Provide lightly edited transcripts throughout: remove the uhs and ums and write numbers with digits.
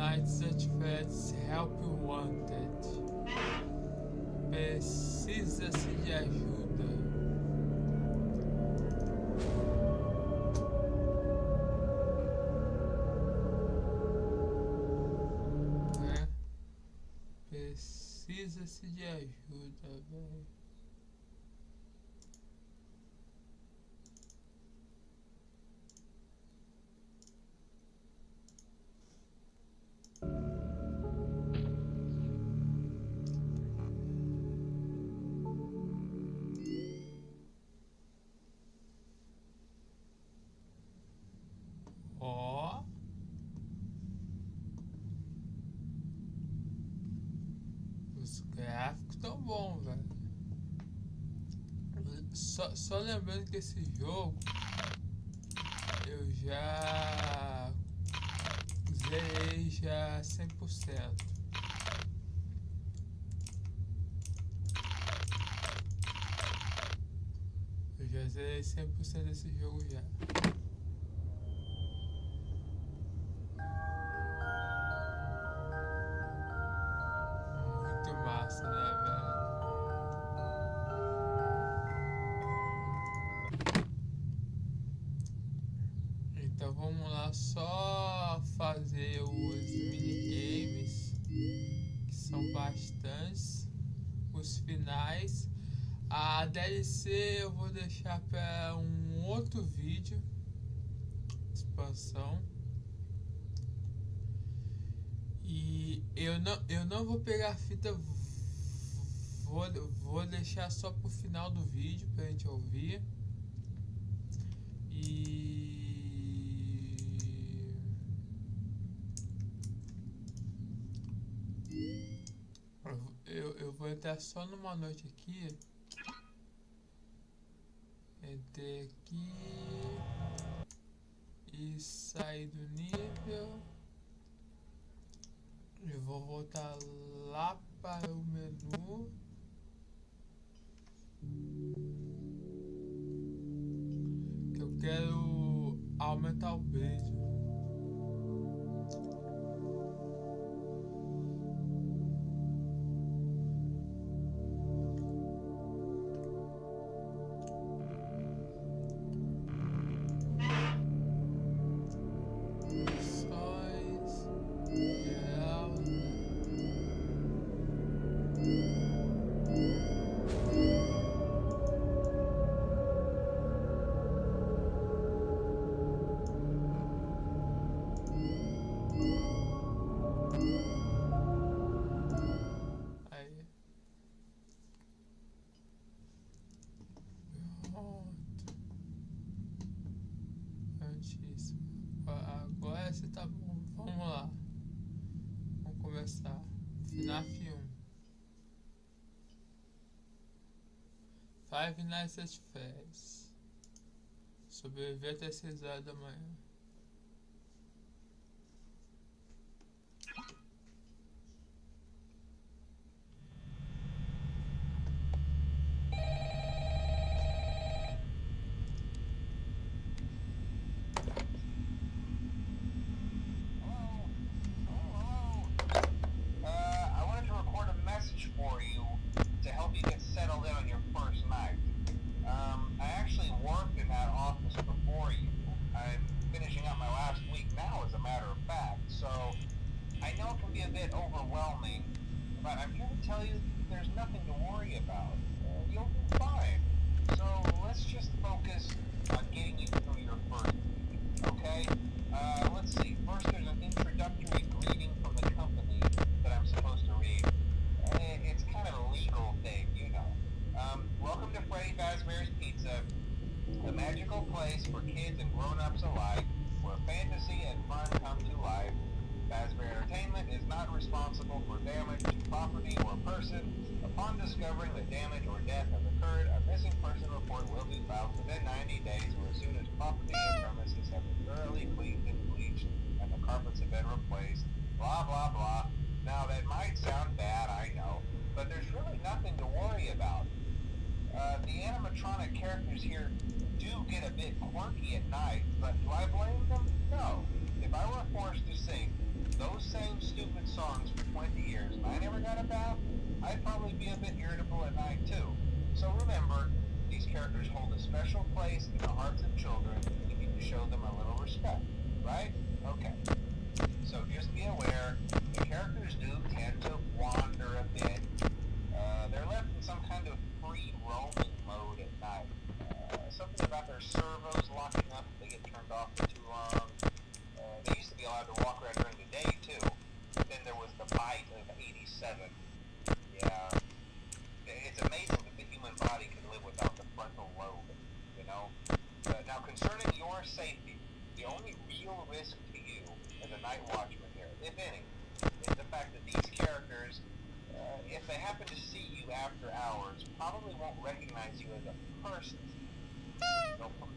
Nights at Freddys Help Wanted. Precisa-se de ajuda. Precisa-se de ajuda, velho. Ó. Os gráficos estão bons, velho. Só lembrando que esse jogo eu já zerei já 100%. Eu já zerei 100% desse jogo já. Muito massa, né, velho? Então vamos lá, só fazer os minigames, que são bastantes, os finais. A DLC eu vou deixar para um outro vídeo, expansão. E eu não vou pegar a fita, vou deixar só pro final do vídeo pra gente ouvir. E eu vou entrar só numa noite aqui. Entrei aqui e sair do nível. Eu vou voltar lá para o menu. Que eu quero aumentar o brilho. Agora você tá bom. Vamos lá. Vamos começar. FNAF 1. Five Nights at Freddy's. Sobreviver até 6 horas da manhã. For you to help you get settled in on your first night. I actually worked in that office before you. I'm finishing up my last week now, as a matter of fact, so I know it can be a bit overwhelming, but I'm here to tell you there's nothing to worry about. You'll be fine. So let's just focus on getting you through your first week, okay? Let's see. First, there's an introductory greeting from the company that I'm supposed to read. It's kind of a legal thing, you know. Welcome to Freddie Fazbear's Pizza, a magical place for kids and grown-ups alike, where fantasy and fun come to life. Fazbear Entertainment is not responsible for damage to property or person. Upon discovering that damage or death has occurred, a missing person report will be filed within 90 days or as soon as property and premises have been thoroughly cleaned and bleached and the carpets have been replaced. Blah, blah, blah. Now, that might sound bad, I know, but there's really nothing to worry about. The animatronic characters here do get a bit quirky at night, but do I blame them? No. If I were forced to sing those same I'd probably be a bit irritable at night too. So remember, these characters hold a special place in the hearts of children, and you need to show them a little respect, right? Okay. So just be aware, the characters do tend to wander a bit. They're left in some kind of free roaming mode at night. Something about their servos locking up if they get turned off for too long. They used to be allowed to walk around during the day too. Then there was the bite of 87. Yeah. It's amazing that the human body can live without the frontal lobe, you know? Now concerning your safety, the only real risk to you as a night watchman here, if any, is the fact that these characters, if they happen to see you after hours, probably won't recognize you as a person.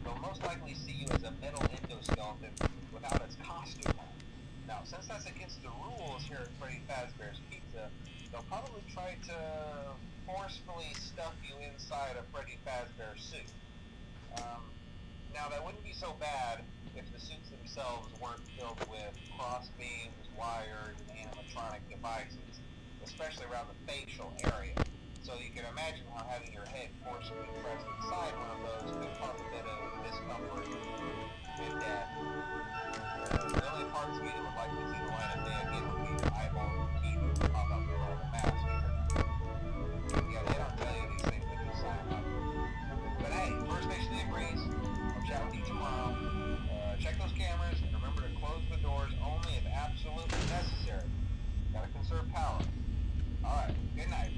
They'll most likely see you as a metal endoskeleton without its costume on. Now, since that's against the rules here at Freddy Fazbear's Pizza, they'll probably try to forcefully stuff you inside a Freddy Fazbear suit. Now, that wouldn't be so bad if the suits themselves weren't filled with cross beams, wires, and animatronic devices, especially around the facial area. So you can imagine how having your head forcibly pressed inside one of those could cause a bit of discomfort and death. The only parts of you that would likely see the light of day again would be your eyeballs and teeth that would pop out below the mask here. Yeah, they don't tell you these things when you sign up. But hey, first station in Breeze. I'll chat with you tomorrow. Check those cameras and remember to close the doors only if absolutely necessary. Gotta conserve power. Alright, good night.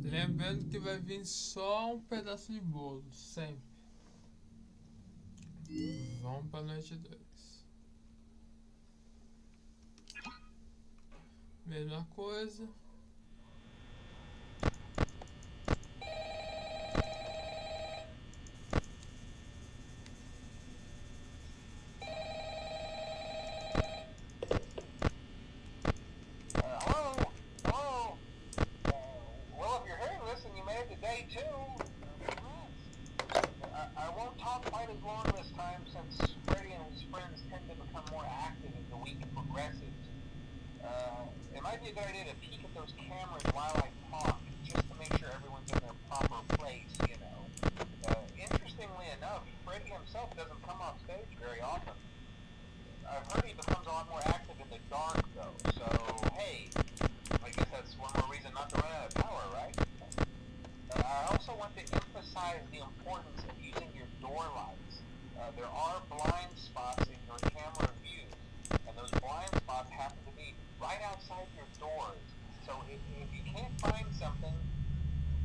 Lembrando que vai vir só um pedaço de bolo, sempre. Vamos pra noite 2. Mesma coisa. It might be a good idea to peek at those cameras while I talk, just to make sure everyone's in their proper place, you know. Interestingly enough, Freddy himself doesn't come off stage very often. I've heard he becomes a lot more active in the dark, though, so Hey, I guess that's one more reason not to run out of power, right? I also want to emphasize the importance of using your door lights. There are blind spots in your camera views, and those blind spots happen to be right outside your doors. So if you can't find something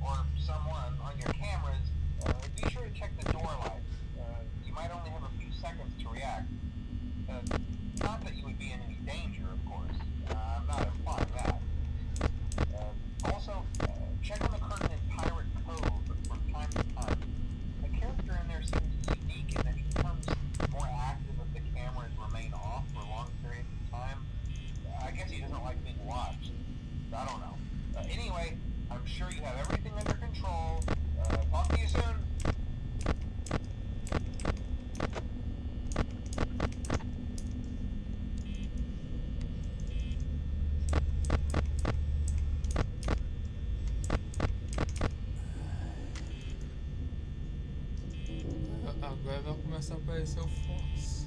or someone on your cameras, be sure to check the door lights. You might only have a few seconds to react. Not that you would be in any danger, of course. I'm not implying that. Also, check on the curtain in Pirate Cove from time to time. The character in there seems unique in that he becomes more active if the cameras remain off for long periods of time. I guess he doesn't like being watched. I don't know. Anyway, I'm sure you have everything under control. Talk to you soon. Agora vai começar a aparecer o Fox.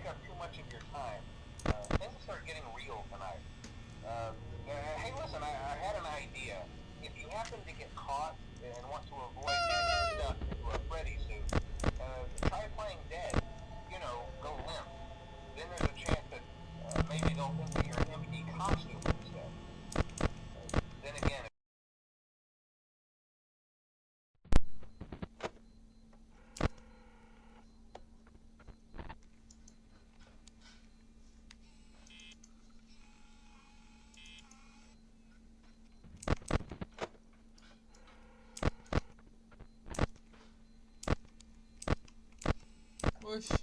take up too much of your time. Things start getting real tonight. Hey, listen, I had an idea. If you happen to get caught and want to avoid getting stuck into a Freddy suit, try playing dead. You know, go limp. Then there's a chance that maybe they'll think that you're an empty costume instead. Then again, Oxi.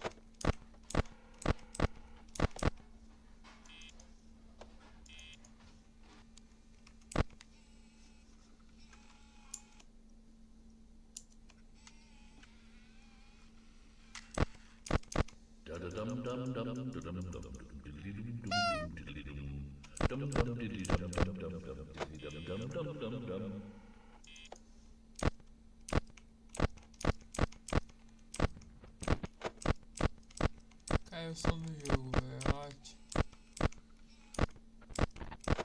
Caiu o som do jogo, velho. Ótimo.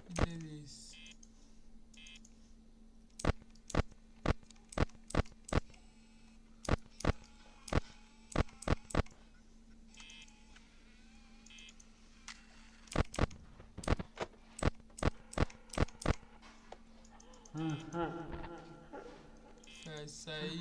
Que delícia. Já saiu.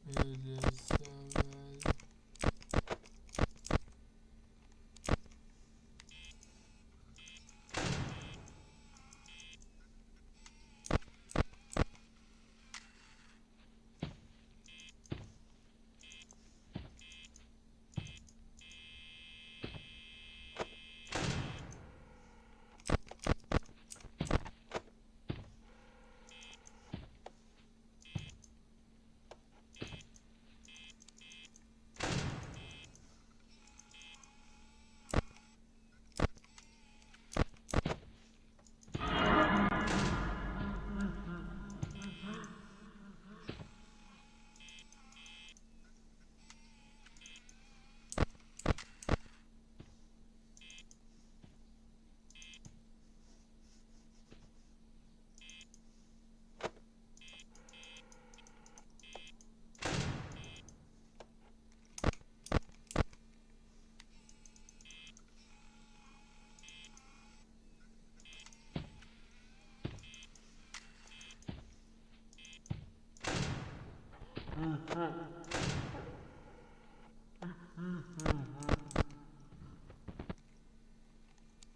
Meu Deus do céu, velho.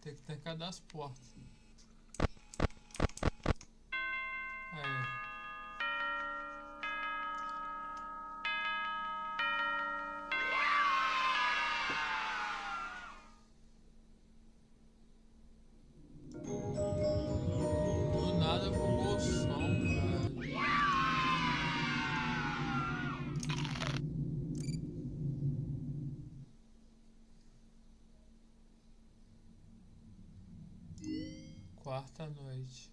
Tem que trancar das portas. Aí. quarta noite.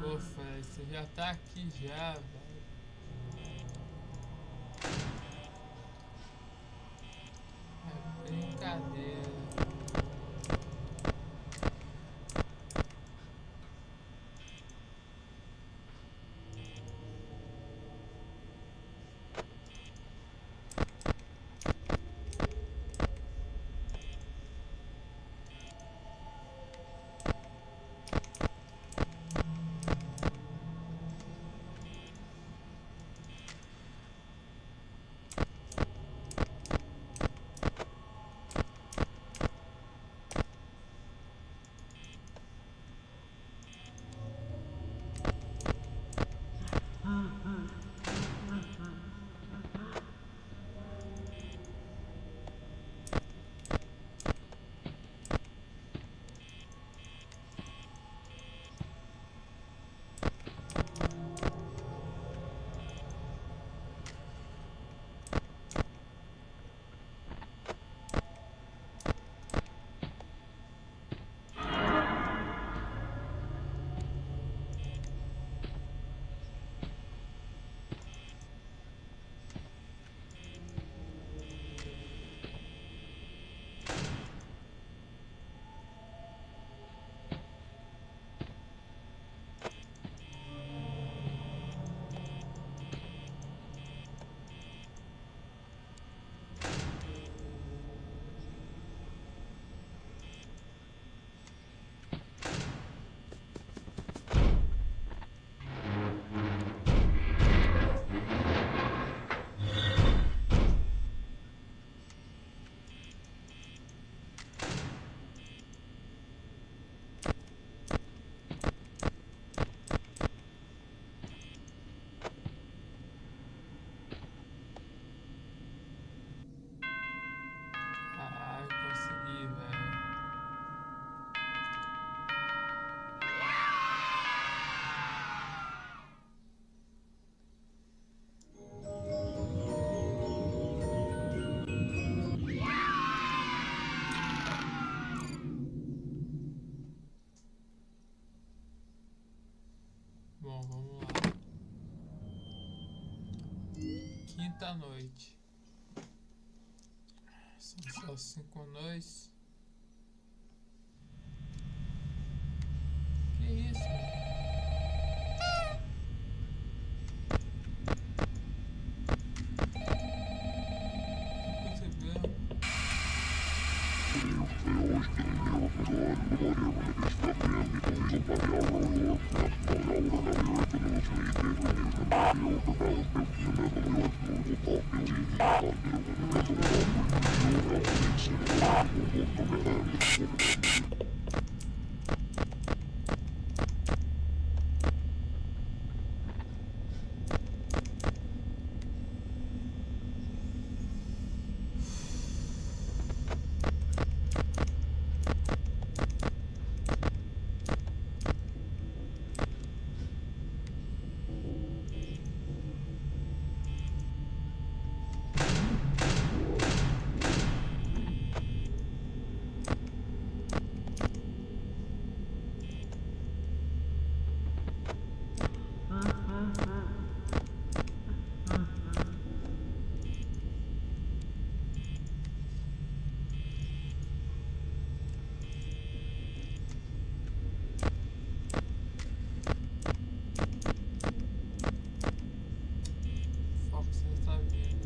Pô, Fred, você já tá aqui já, velho. É brincadeira. Bom, vamos lá. Quinta noite. São só 5 noites. Que isso? Fox já tá vindo.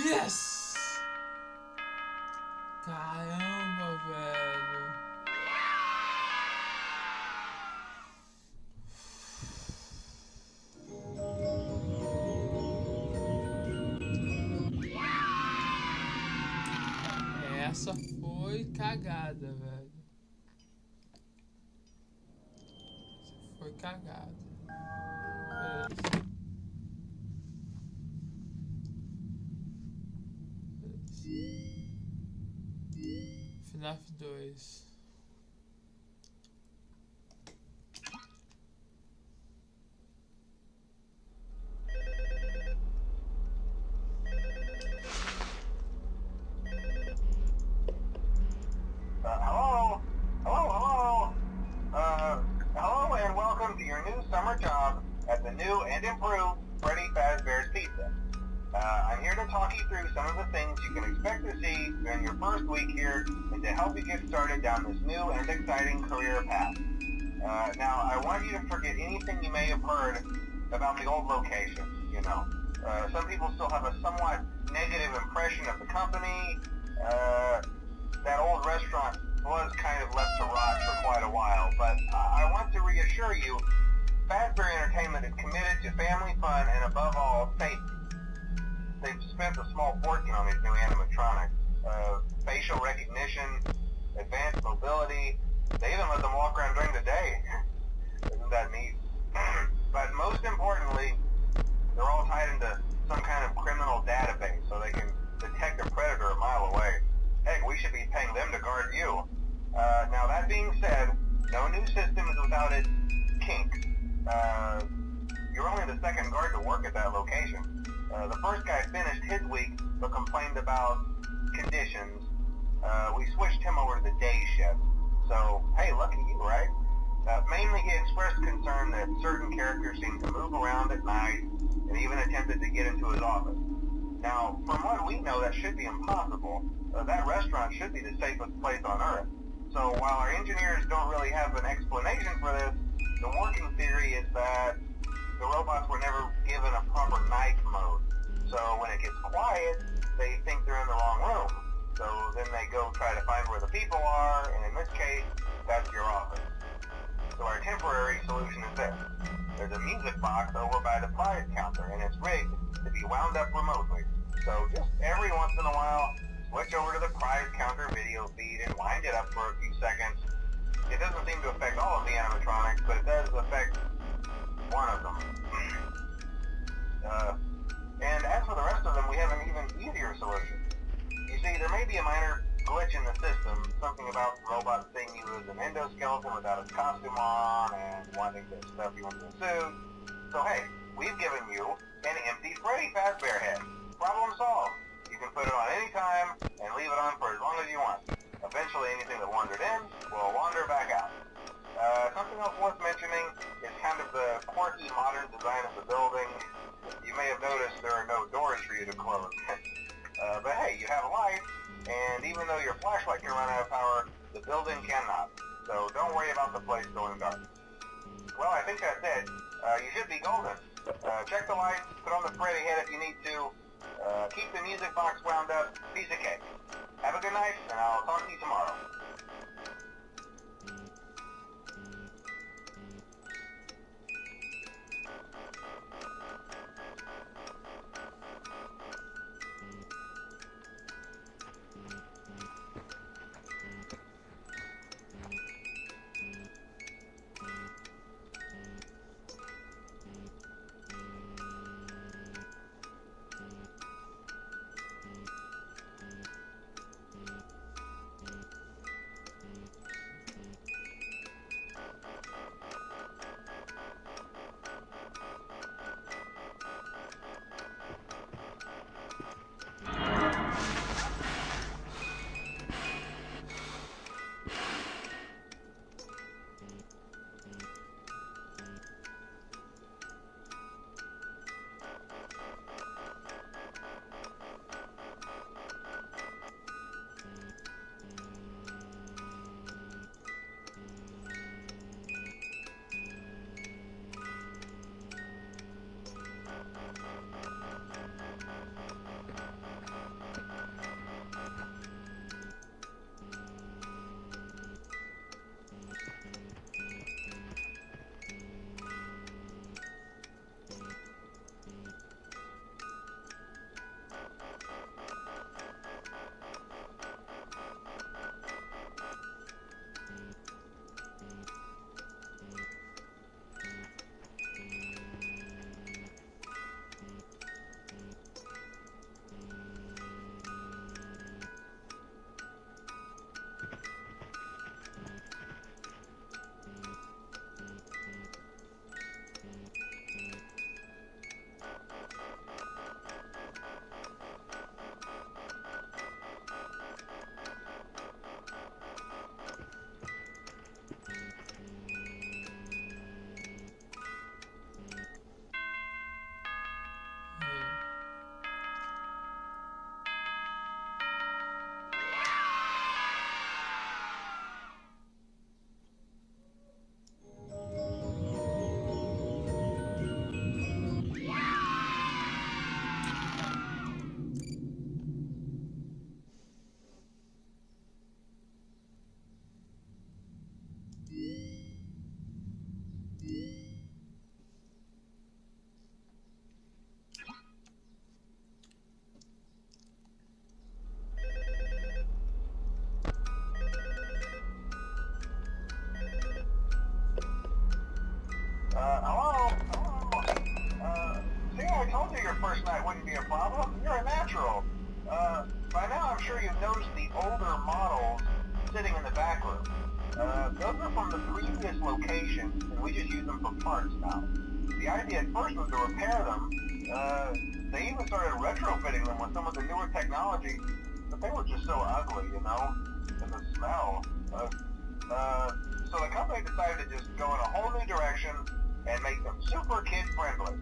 Yes! Caramba, velho. Essa foi cagada, velho. Essa foi cagada. Beleza. FNAF 2. Hello and welcome to your new summer job at the new and improved Freddys Pizza. I'm here to talk you through some of the things you can expect to see during your first week here and to help you get started down this new and exciting career path. Now, I want you to forget anything you may have heard about the old location, you know. Some people still have a somewhat negative impression of the company. That old restaurant was kind of left to rot for quite a while, but I want to reassure you, Fazbear Entertainment is committed to family fun and above all, safety. They've spent a small fortune on these new animatronics. Facial recognition, advanced mobility, they even let them walk around during the day. Isn't that neat? But most importantly, they're all tied into some kind of criminal database so they can detect a predator a mile away. Heck, we should be paying them to guard you. Now that being said, no new system is without its kinks. You're only the second guard to work at that location. The first guy finished his week but complained about conditions. We switched him over to the day shift. So, hey, lucky you, right? Mainly he expressed concern that certain characters seemed to move around at night and even attempted to get into his office. Now, from what we know, that should be impossible. That restaurant should be the safest place on Earth. So while our engineers don't really have an explanation for this, the working theory is that the robots were never given a proper night mode. So when it gets quiet, they think they're in the wrong room. So then they go try to find where the people are, and in this case, that's your office. So our temporary solution is this. There's a music box over by the prize counter, and it's rigged to be wound up remotely. So just every once in a while, switch over to the prize counter video feed and wind it up for a few seconds. It doesn't seem to affect all of the animatronics, but it does affect one of them. And as for the rest of them, we have an even easier solution. You see, there may be a minor glitch in the system, something about the robot seeing you as an endoskeleton without a costume on and wanting to stuff you into a suit. So hey, we've given you an empty Freddy Fazbear head. Problem solved. You can put it on any time and leave it on for as long as you want. Eventually anything that wandered in will wander back out. Something else worth mentioning is kind of the quirky modern design of the building. You may have noticed there are no doors for you to close. But hey, you have a light, and even though your flashlight can run out of power, the building cannot. So don't worry about the place going dark. Well, I think that's it. You should be golden. Check the lights, put on the Freddy head if you need to. Keep the music box wound up. Piece of cake. Have a good night, and I'll talk to you tomorrow. shows the older models sitting in the back room. Those are from the previous location, and we just use them for parts now. The idea at first was to repair them. They even started retrofitting them with some of the newer technology, but they were just so ugly, you know, and the smell. So the company decided to just go in a whole new direction and make them super kid-friendly.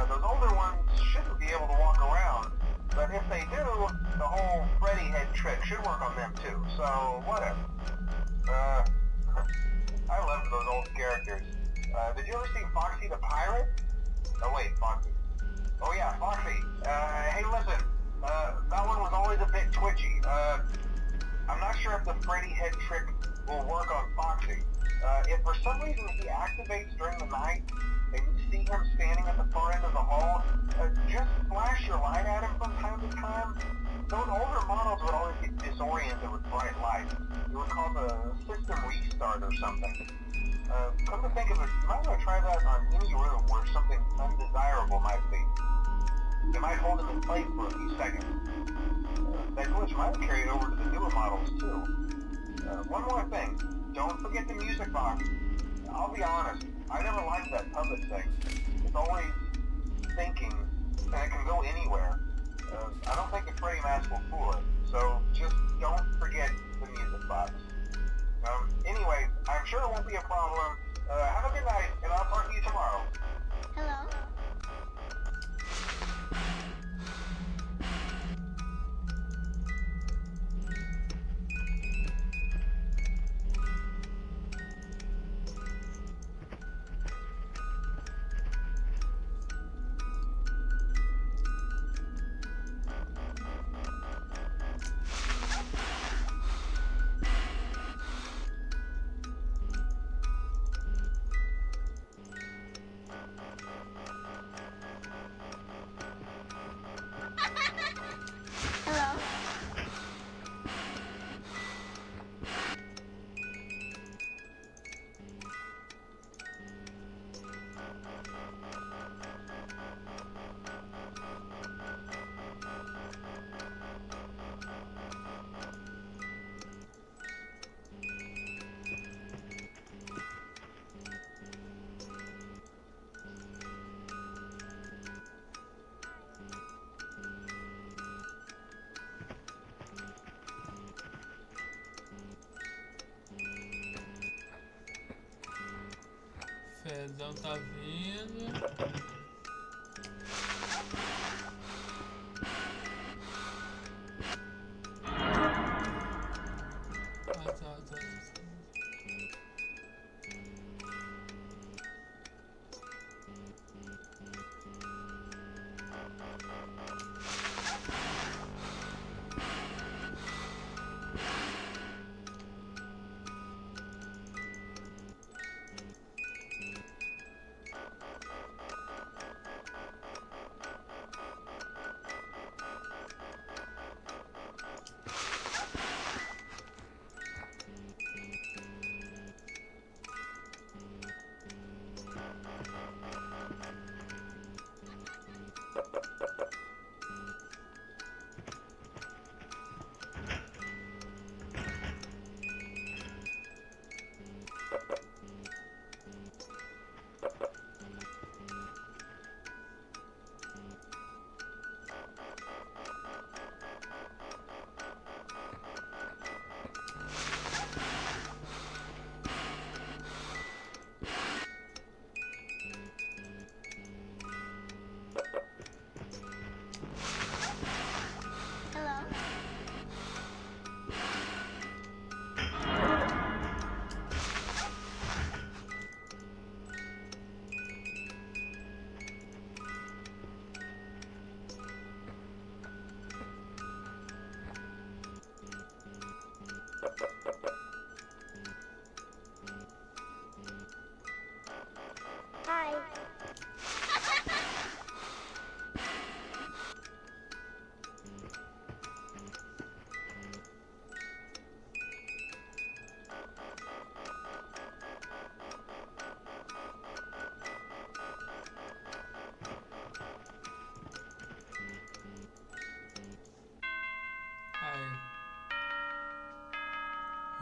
Those older ones shouldn't be able to walk around, but if they do, the whole Freddy head trick should work on them too, so whatever. I loved those old characters. Did you ever see Foxy the Pirate? Oh wait, Foxy. Oh yeah, Foxy. Hey listen, that one was always a bit twitchy. I'm not sure if the Freddy head trick will work on Foxy. If for some reason he activates during the night, and you see him standing at the far end of the hall, just flash your light at him from time to time. Those older models would always get disoriented with bright lights. It would cause a system restart or something. Come to think of it, you might want to try that on any room where something undesirable might be. It might hold him in place for a few seconds. That glitch might have carried over to the newer models too. One more thing, don't forget the music box. I'll be honest, I never liked that puppet thing. It's always thinking, and it can go anywhere. I don't think the Freddy mask will fool it, so just don't forget the music box. Anyway, I'm sure it won't be a problem. Have a good night, and I'll talk to you tomorrow. Hello? Hello? Fedão tá vindo. Tá.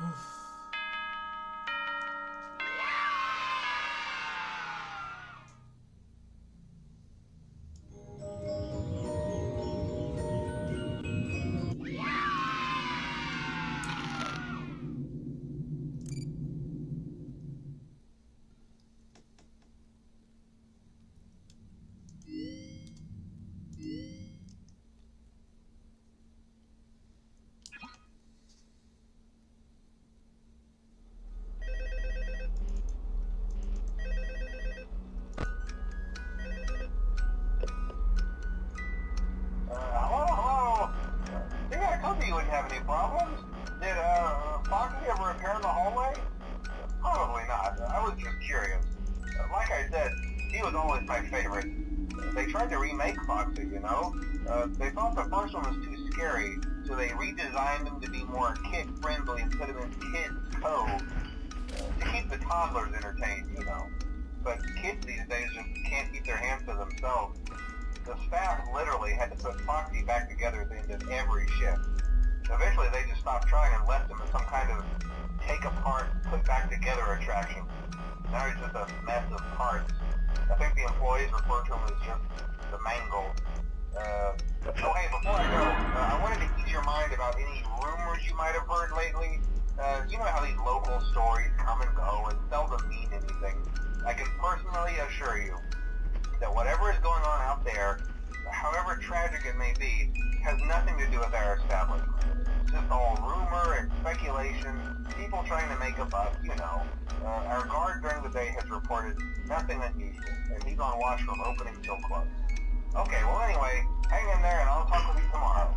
Hello? See, I told you wouldn't have any problems. Did, Foxy ever repair the hallway? Probably not. I was just curious. Like I said, he was always my favorite. They tried to remake Foxy, you know? They thought the first one was too scary, so they redesigned him to be more kid-friendly and put him in kids' code. To keep the toddlers entertained, you know. But kids these days just can't keep their hands to themselves. The staff literally had to put Foxy back together at the end of every shift. Eventually they just stopped trying and left him as some kind of take apart, put back together attraction. Now he's just a mess of parts. I think the employees refer to him as just the mangle. Oh hey, before I go, I wanted to ease your mind about any rumors you might have heard lately. You know how these local stories come and go and seldom mean anything. I can personally assure you that whatever is going on out there, however tragic it may be, has nothing to do with our establishment. It's just all rumor and speculation, people trying to make a buck, you know. Our guard during the day has reported nothing unusual, and he's on watch from opening till close. Okay, well anyway, hang in there and I'll talk with you tomorrow.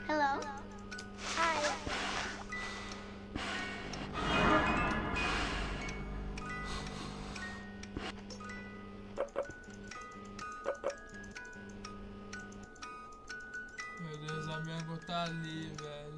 Hello? Hi. Meu Deus, a minha tá ali, velho.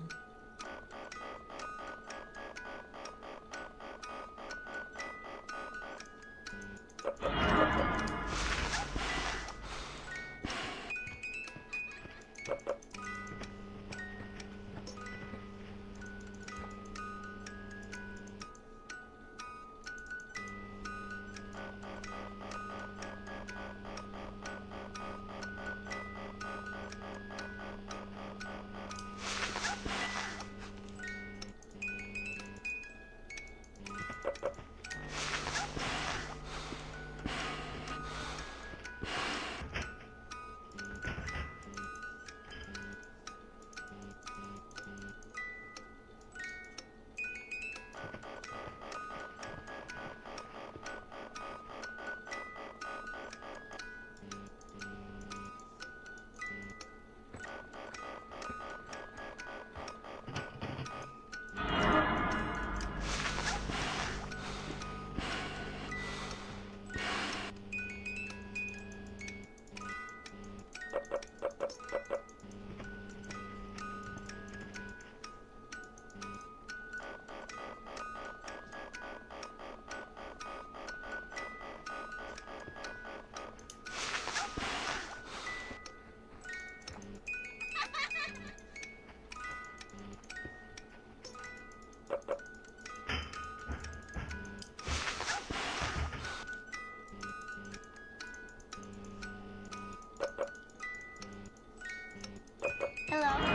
Hello.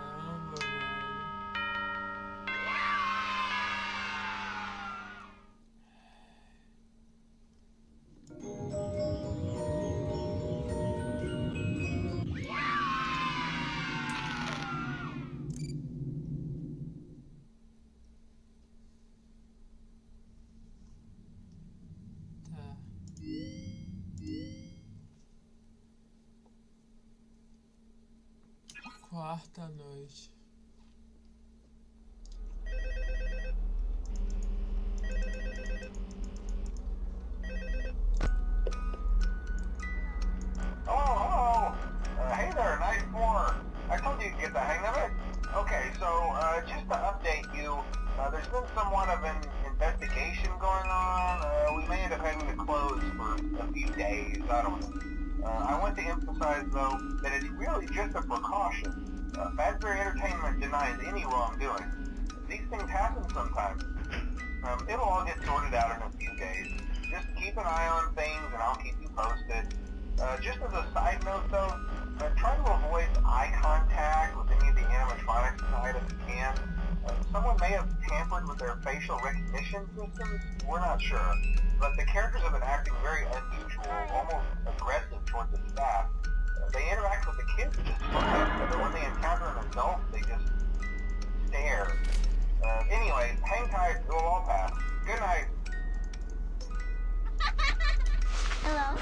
Caramba, velho. Tá. Quarta noite. Hello. Hey there, night 4. I told you to get the hang of it. Okay, so just to update you, there's been somewhat of an investigation going on. We may end up having to close for a few days. I don't know. I want to emphasize, though, that it's really just a precaution. Fazbear Entertainment denies any wrongdoing. These things happen sometimes. It'll all get sorted out in a few days. Just keep an eye on things, and I'll keep you posted. Just as a side note, though, try to avoid eye contact with any of the animatronics tonight if you can. Someone may have tampered with their facial recognition systems. We're not sure. But the characters have been acting very unusual, almost aggressive toward the staff. They interact with the kids just fine, but when they encounter an adult, they just stare. Anyway, hang tight. It'll all pass. Good night. Hello.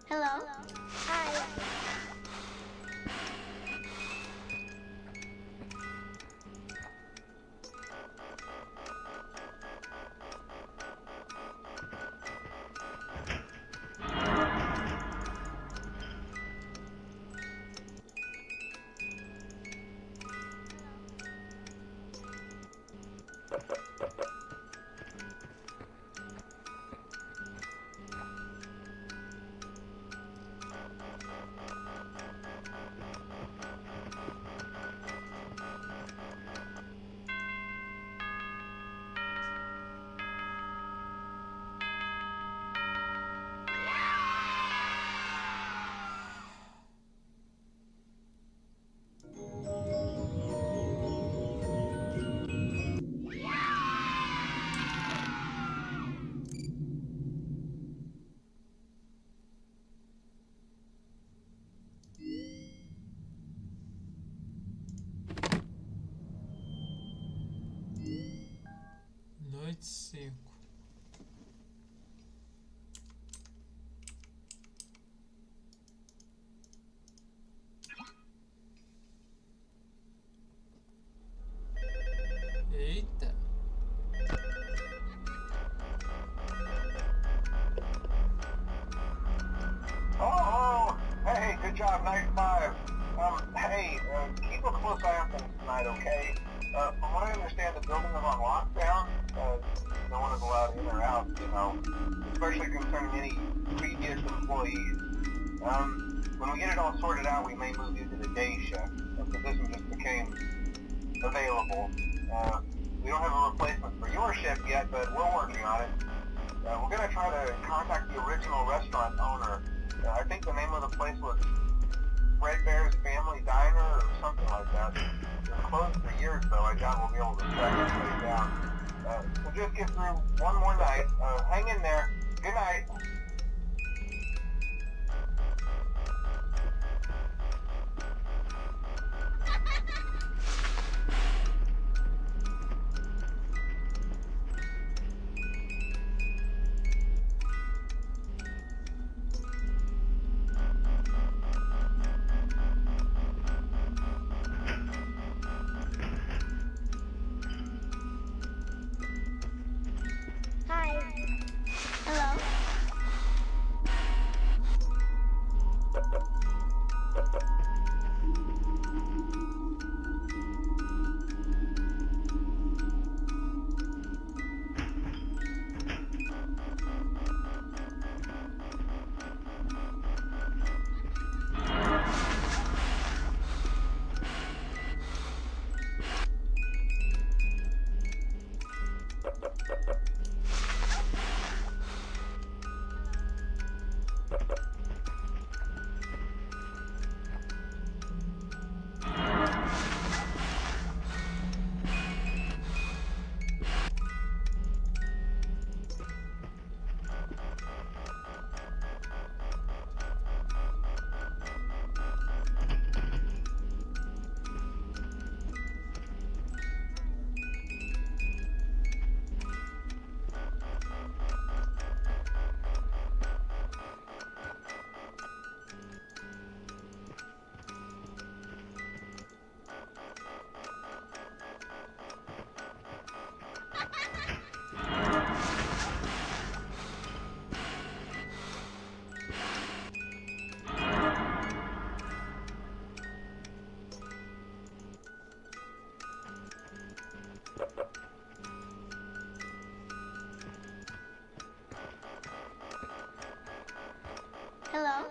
Hello? Hi. Noite 5. Eita. Oh, hey, good job, night 5. Hey, keep a close eye on things tonight, okay? From what I understand, the building is on lockdown. No one is allowed in or out, especially concerning any previous employees. When we get it all sorted out, we may move you to the day shift. The position just became available. We don't have a replacement for your shift yet, but we're working on it. We're going to try to contact the original restaurant owner. I think the name of the place was Fredbear's Family Diner or something like that. It was closed for years, though. I doubt we'll be able to track it down. We'll just get through one more night. Hang in there. Good night. Hi. Hello? Hello?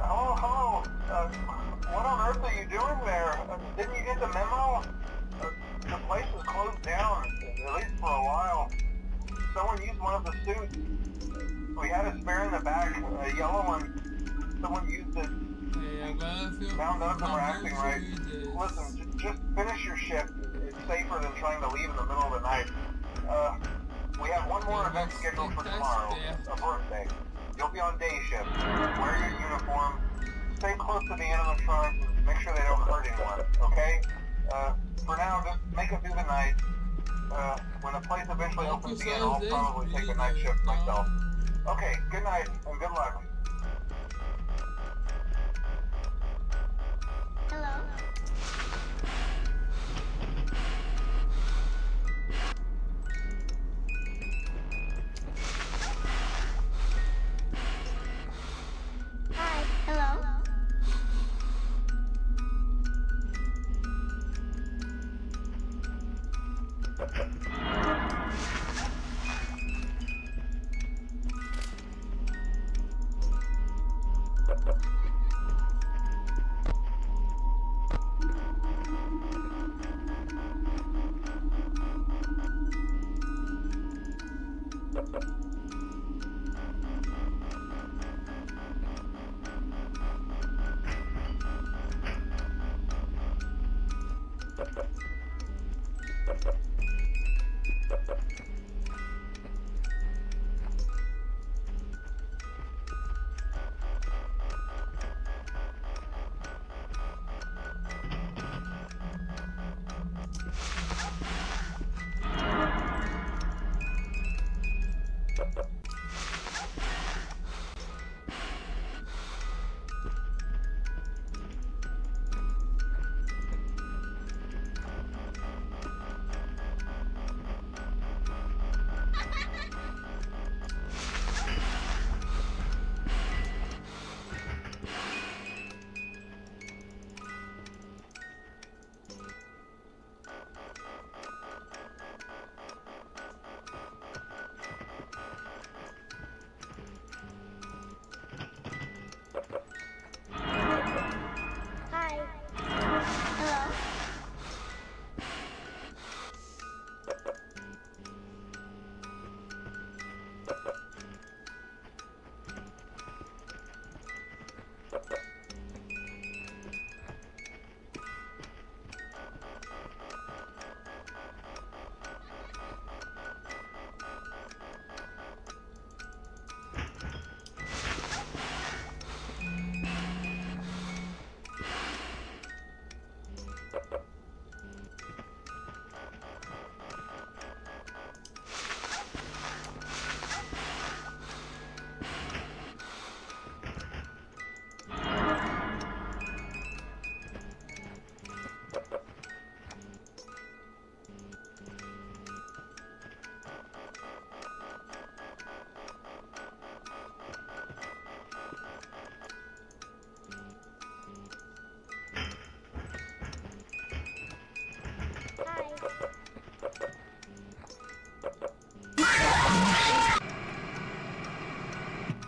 Hello. What on earth are you doing there? Didn't you get the memo? The place is closed down, at least for a while. Someone used one of the suits. We had a spare in the back, a yellow one. Someone used it. Now none of them are acting right. Listen, just finish your shift. It's safer than trying to leave in the middle of the night. We have one more event scheduled for tomorrow, a birthday. You'll be on day shift. Wear your uniform. Stay close to the animatronics and make sure they don't hurt anyone, okay? For now, just make it through the night. When the place eventually opens again, I'll probably take a night shift myself. Okay, good night and good luck. Hello? Hi. Hello? Hi. Hello?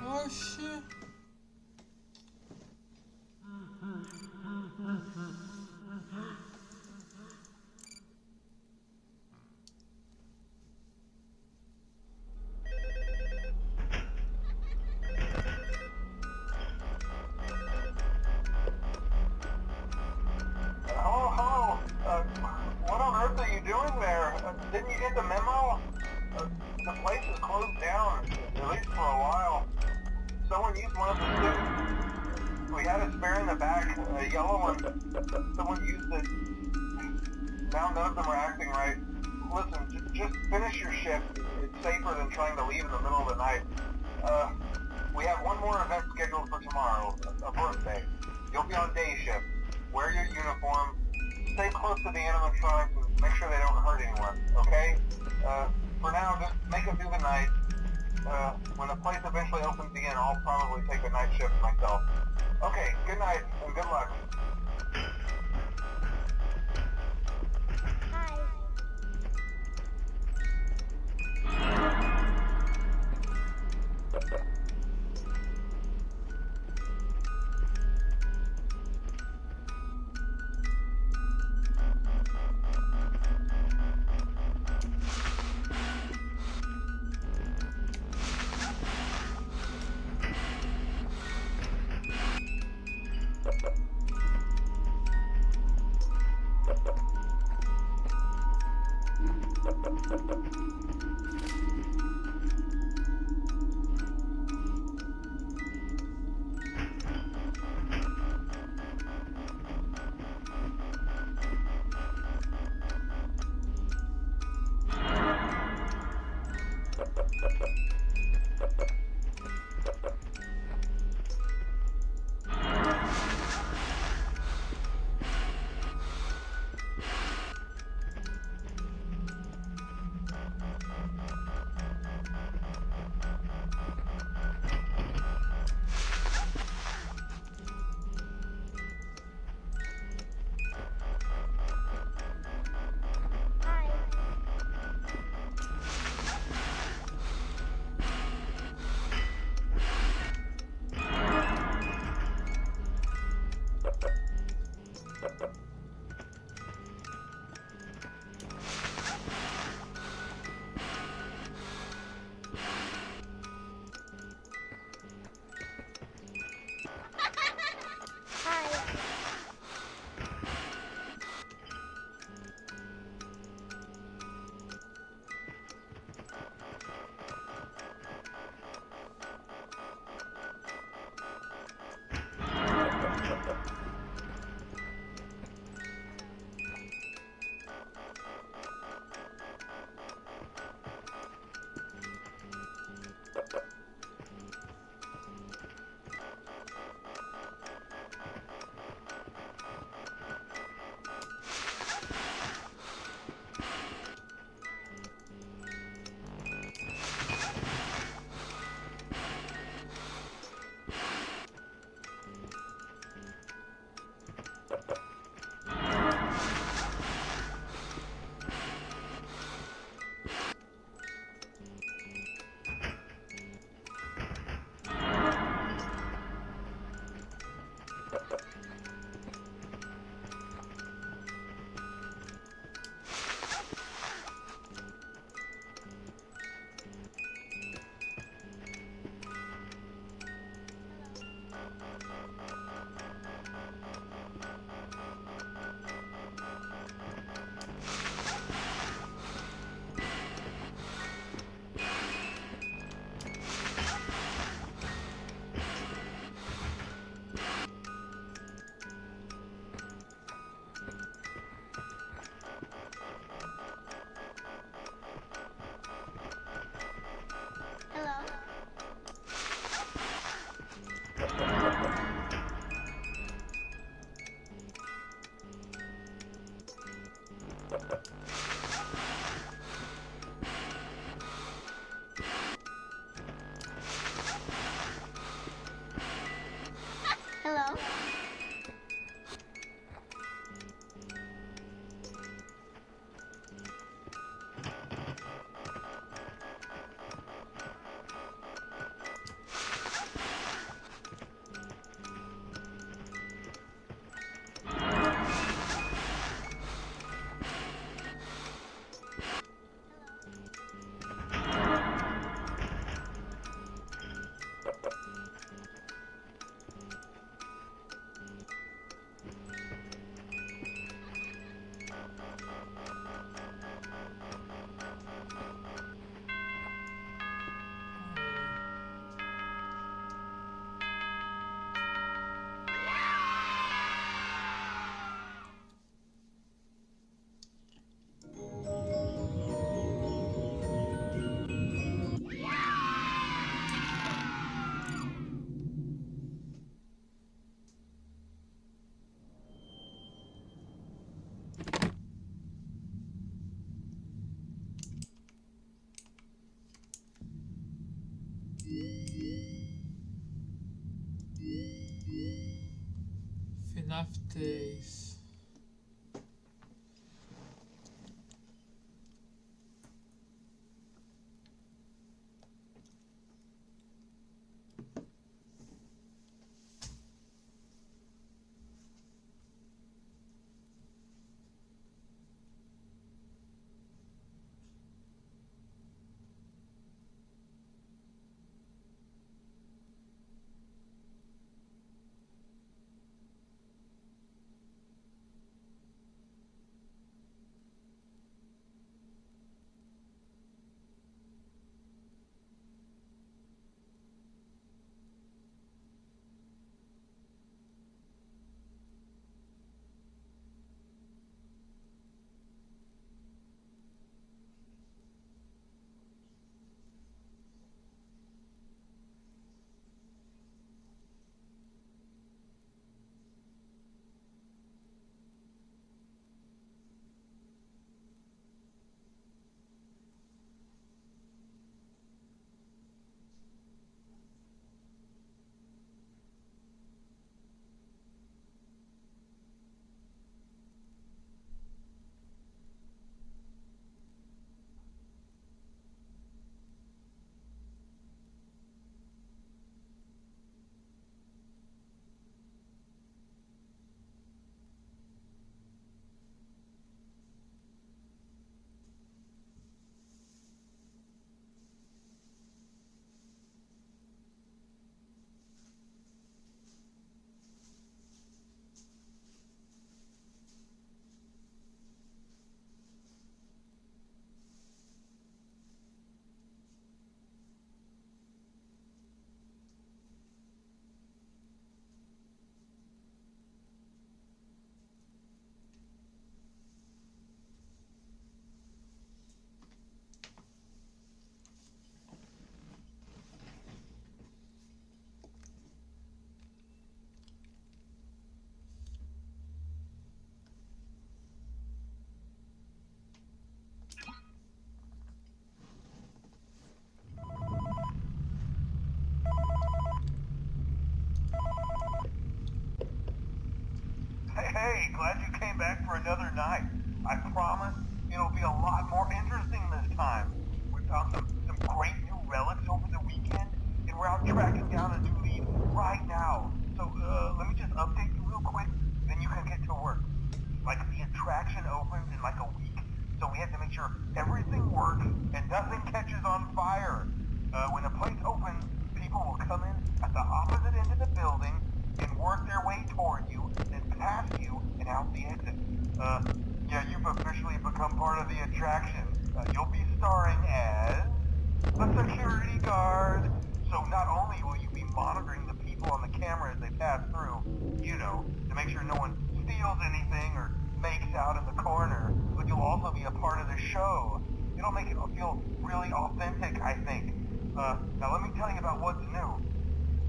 Oxi. Hello. What on earth are you doing there? Didn't you get the memo? The place is closed down, at least for a while. Someone used one of the suits. We had a spare in the back, a yellow one. Someone used it. Now none of them are acting right. Listen, just finish your shift. It's safer than trying to leave in the middle of the night. We have one more event scheduled for tomorrow, a birthday. You'll be on day shift. Wear your uniform. stay close to the animatronics and make sure they don't hurt anyone, okay? For now, just make it through the night. When the place eventually opens again, I'll probably take a night shift myself. Okay, good night and good luck. Hi. enough days. Hey, glad you came back for another night. I promise it'll be a lot more interesting this time. We found some great new relics over the weekend, and we're out tracking down a new lead right now. So, let me just update you real quick, then you can get to work. Like, the attraction opens in like a week, so we have to make sure everything works and nothing catches on fire. When the place opens, people will come in at the opposite end of the building and work their way toward you, then past you, and out the exit. Yeah, you've officially become part of the attraction. You'll be starring as a security guard. So not only will you be monitoring the people on the camera as they pass through, you know, to make sure no one steals anything or makes out in the corner, but you'll also be a part of the show. It'll make it feel really authentic, I think. Now let me tell you about what's new.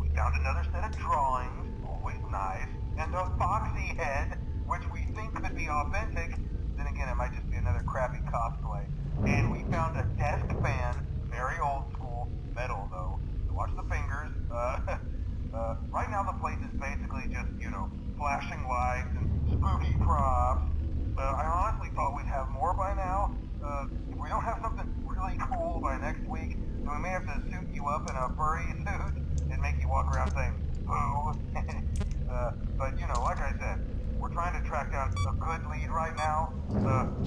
We found another set of drawings, always nice, and a foxy head, which we think could be authentic. Then again, it might just be another crappy cosplay. And we found a desk fan, very old school, metal though. So watch the fingers. Right now the place is basically just, you know, flashing lights and spooky props. I honestly thought we'd have more by now. If we don't have something really cool by next week, then we may have to suit you up in a furry suit and make you walk around saying, boo. But, you know, like I said, we're trying to track down a good lead right now.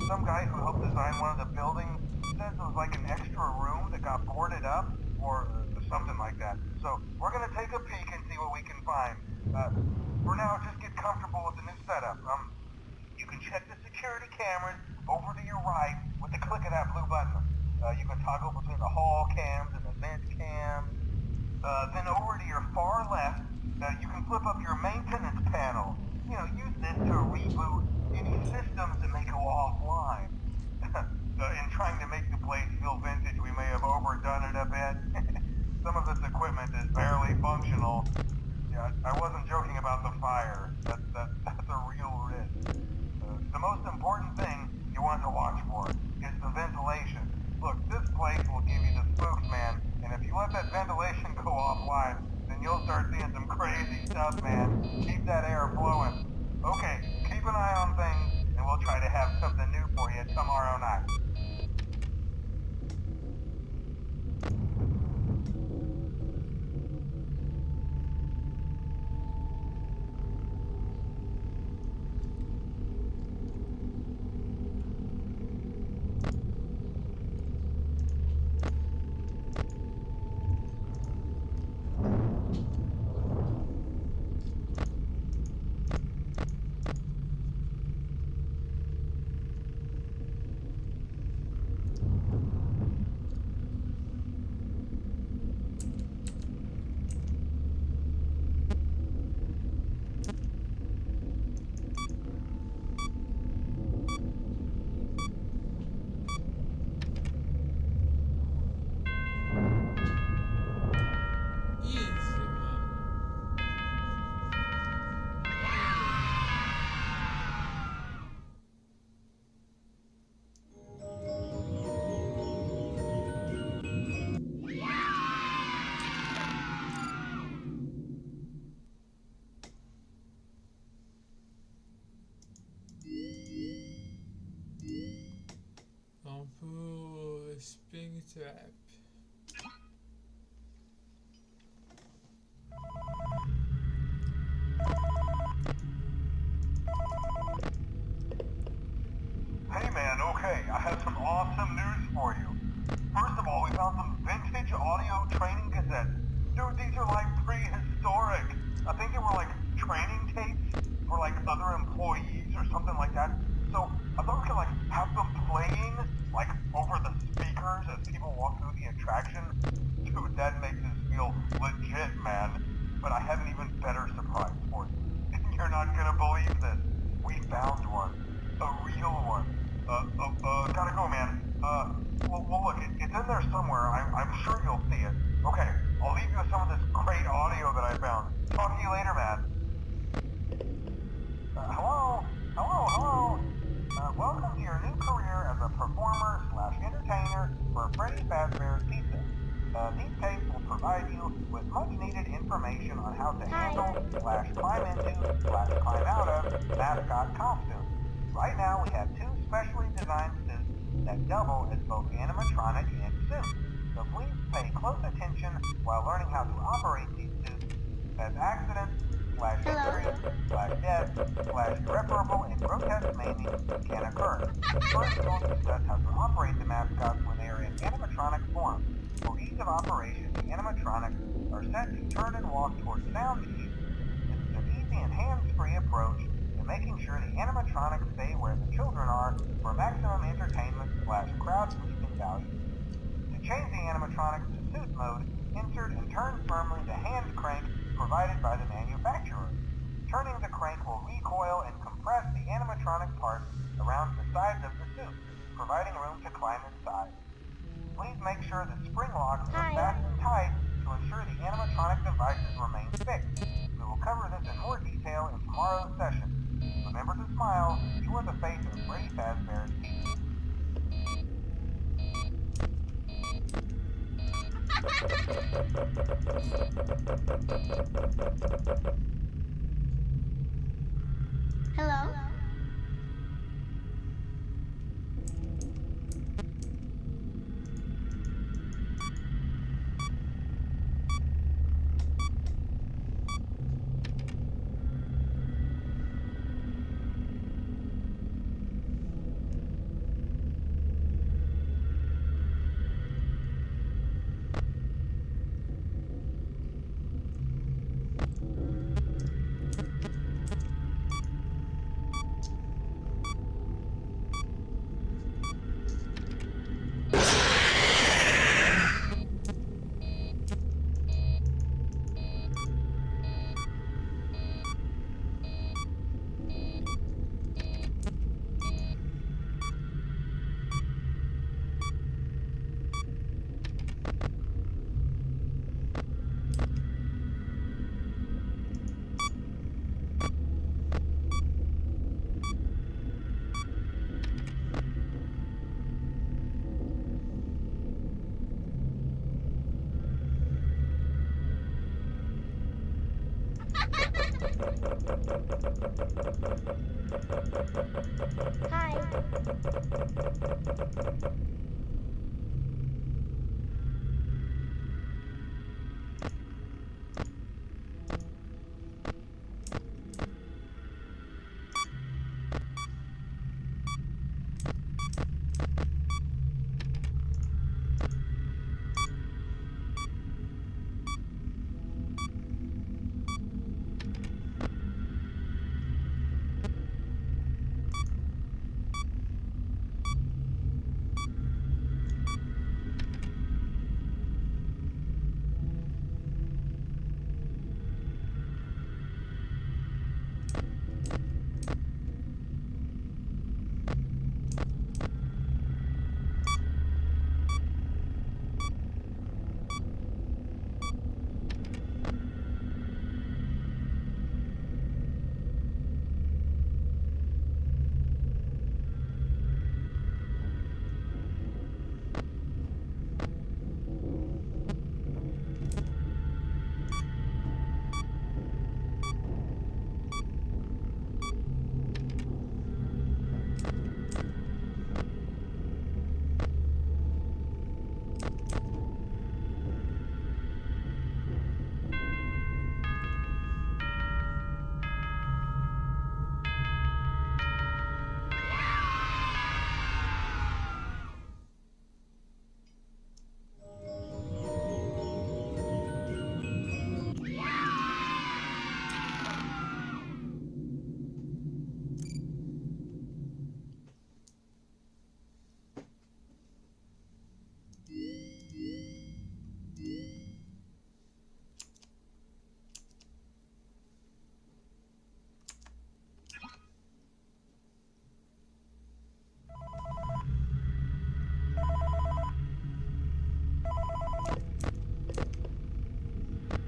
Some guy who helped design one of the buildings says it was like an extra room that got boarded up, or something like that. So, we're gonna take a peek and see what we can find. For now, just get comfortable with the new setup. You can check the security cameras over to your right with the click of that blue button. You can toggle between the hall cams and the vent cams. Then over to your far left, you can flip up your maintenance panel. You know, use this to reboot any systems that may go offline. In trying to make the place feel vintage, we may have overdone it a bit. Some of this equipment is barely functional. Yeah, I wasn't joking about the fire. That's a real risk. The most important thing you want to watch for is the ventilation. Look, this place will give you the spooks, man, and if you let that ventilation go offline, then you'll start seeing some crazy stuff, man. Keep that air flowing. trap. Hey man, okay, I have some awesome news for you. First of all, we found some vintage audio training cassettes. Dude, these are like prehistoric. I think they were like training tapes for like other employees or something like that. So I thought we could like have them playing like over the speakers as people walk through the attraction. Dude, that makes us feel legit, man. But I have an even better surprise for you. You're not gonna believe this. We found one. A real one. Gotta go, man. Well, look, it's in there somewhere. I'm sure you'll see it. Okay, I'll leave you with some of this great audio that I found. Talk to you later, man. Hello? Welcome to your new career as a performer/entertainer for Freddys Pizza. These tapes will provide you with much-needed information on how to handle/climb into/climb out of mascot costumes. Right now, we have two specially designed suits that double as both animatronic and suit. So please pay close attention while learning how to operate these suits, as accidents/injury/death/irreparable and grotesque maiming can occur. First, we'll discuss how to operate the mascots when they are in animatronic form. For ease of operation, the animatronics are set to turn and walk towards sound cues. This is an easy and hands-free approach to making sure the animatronics stay where the children are for maximum entertainment/crowd-pleasing value. To change the animatronics to suit mode, insert and turn firmly the hand crank provided by the manufacturer. Turning the crank will recoil and compress the animatronic parts around the sides of the suit, providing room to climb inside. Please make sure the spring locks are fastened tight to ensure the animatronic devices remain fixed. We will cover this in more detail in tomorrow's session. Remember to smile. You are the face of Freddys Pizza. Hello? Hi.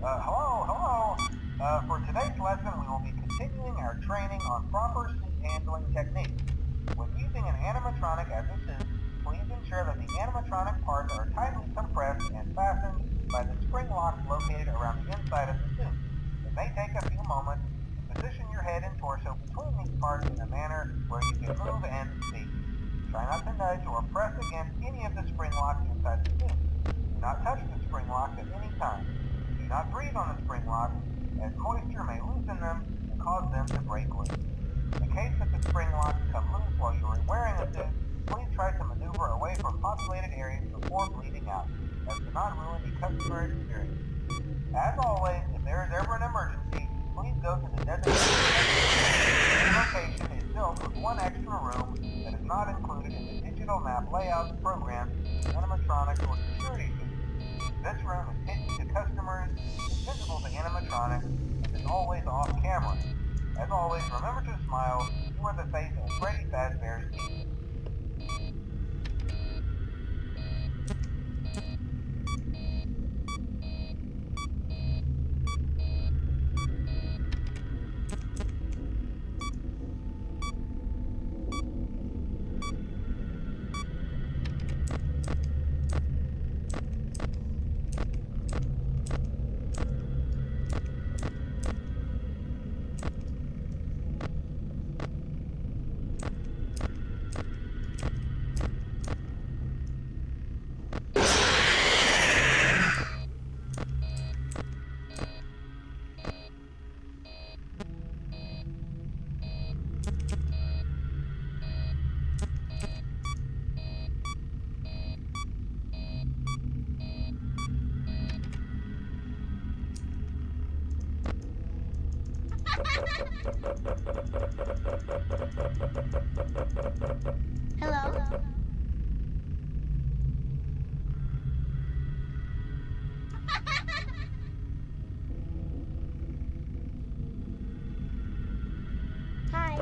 Hello. For today's lesson, we will be continuing our training on proper suit handling techniques. When using an animatronic as a suit, please ensure that the animatronic parts are tightly compressed and fastened by the spring locks located around the inside of the suit. It may take a few moments to position your head and torso between these parts in a manner where you can move and see. Try not to nudge or press against any of the spring locks inside the suit. Do not touch the spring locks at any time. Do not breathe on the spring locks, as moisture may loosen them and cause them to break loose. In the case that the spring locks come loose while you are wearing a suit, please try to maneuver away from populated areas before bleeding out, as to not ruin the customer experience. As always, if there is ever an emergency, please go to the designated location is built with one extra room that is not included in the digital map layouts programmed in animatronics or security suits. This room is hidden to customers, invisible to animatronics, and is always off camera. As always, remember to smile. You are the face of Freddy Fazbear's team. Hello? Hi.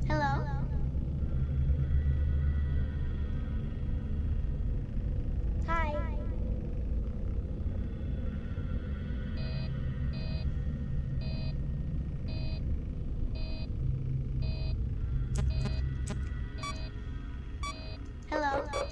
Hello? Hi. Hello? Caralho, mano.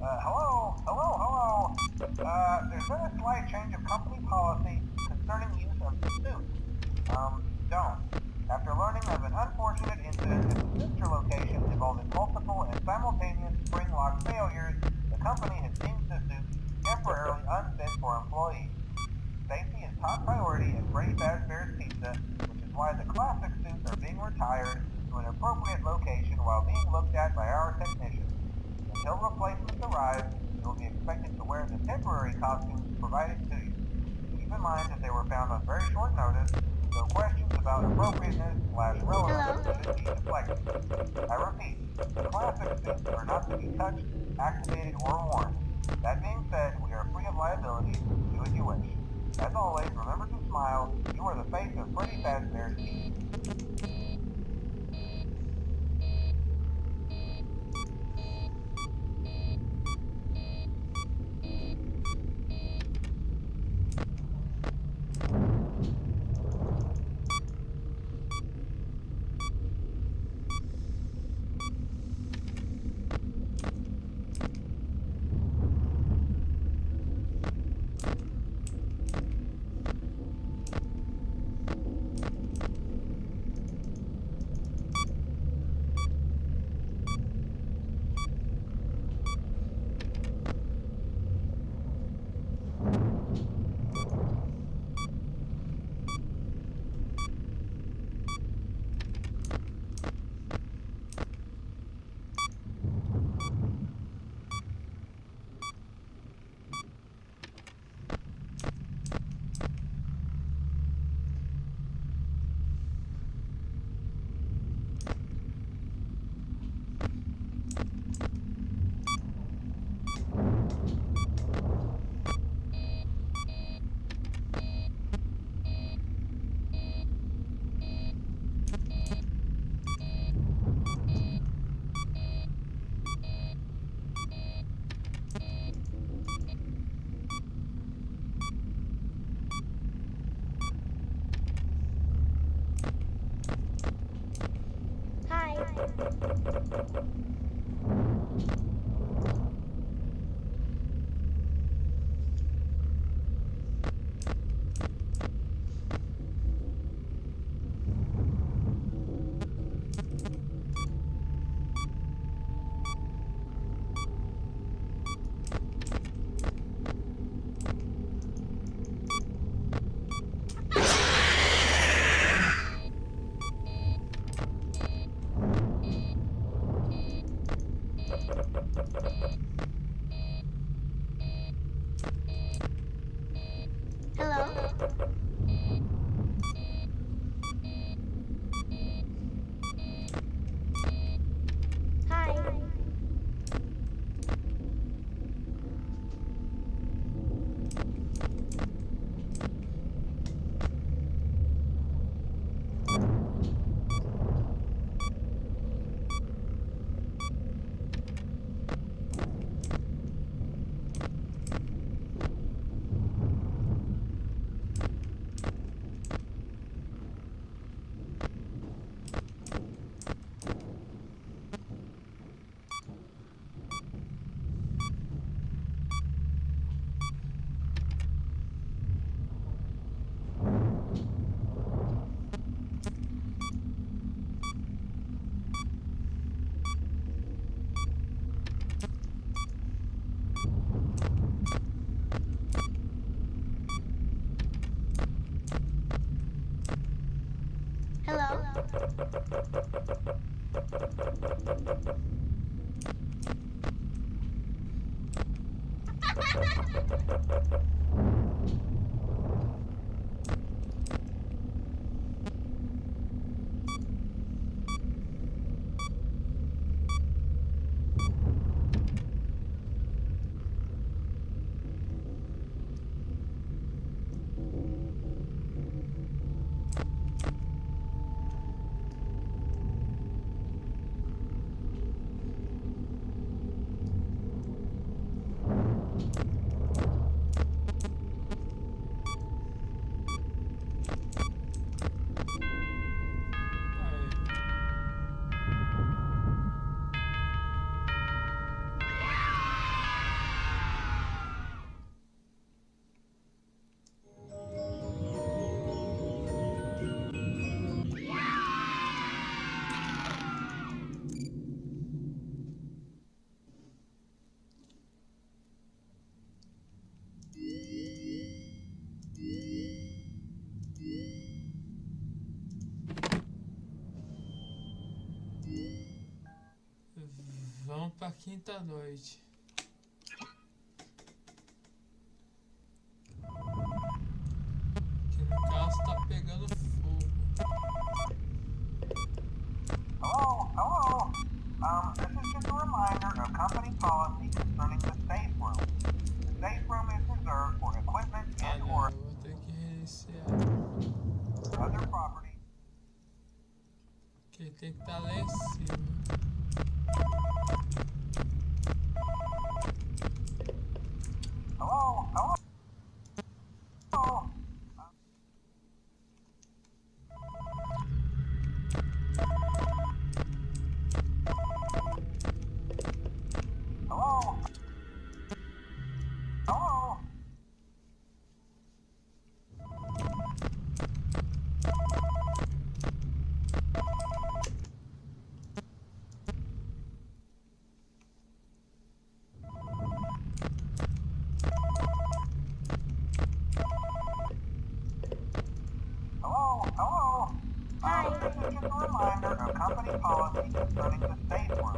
Hello. There's been a slight change of company policy concerning use of the suit. Don't. After learning of an unfortunate incident at the sister location involving multiple and simultaneous spring lock failures, the company has deemed the suit temporarily unfit for employees. Safety is top priority at Freddys Fazbear's Pizza, which is why the classic suits are being retired to an appropriate location while being looked at by our technicians. Until replacements arrive, you will be expected to wear the temporary costumes provided to you. Keep in mind that they were found on very short notice, so questions about appropriateness/relevance should be deflected. I repeat, the classic suits are not to be touched, activated, or worn. That being said, we are free of liability. Do as you wish. As always, remember to smile. You are the face of Freddys Fazbear's Pizza. pra quinta noite. Que no caso tá pegando fogo. Hello? This is just a reminder of company policy concerning the safe room. The safe room is reserved for equipment Ah and não, or eu vou ter que reiniciar. other property. Que tem que estar lá em cima. Hello? Hello? Hi. This is just a reminder of company policy concerning the safe room.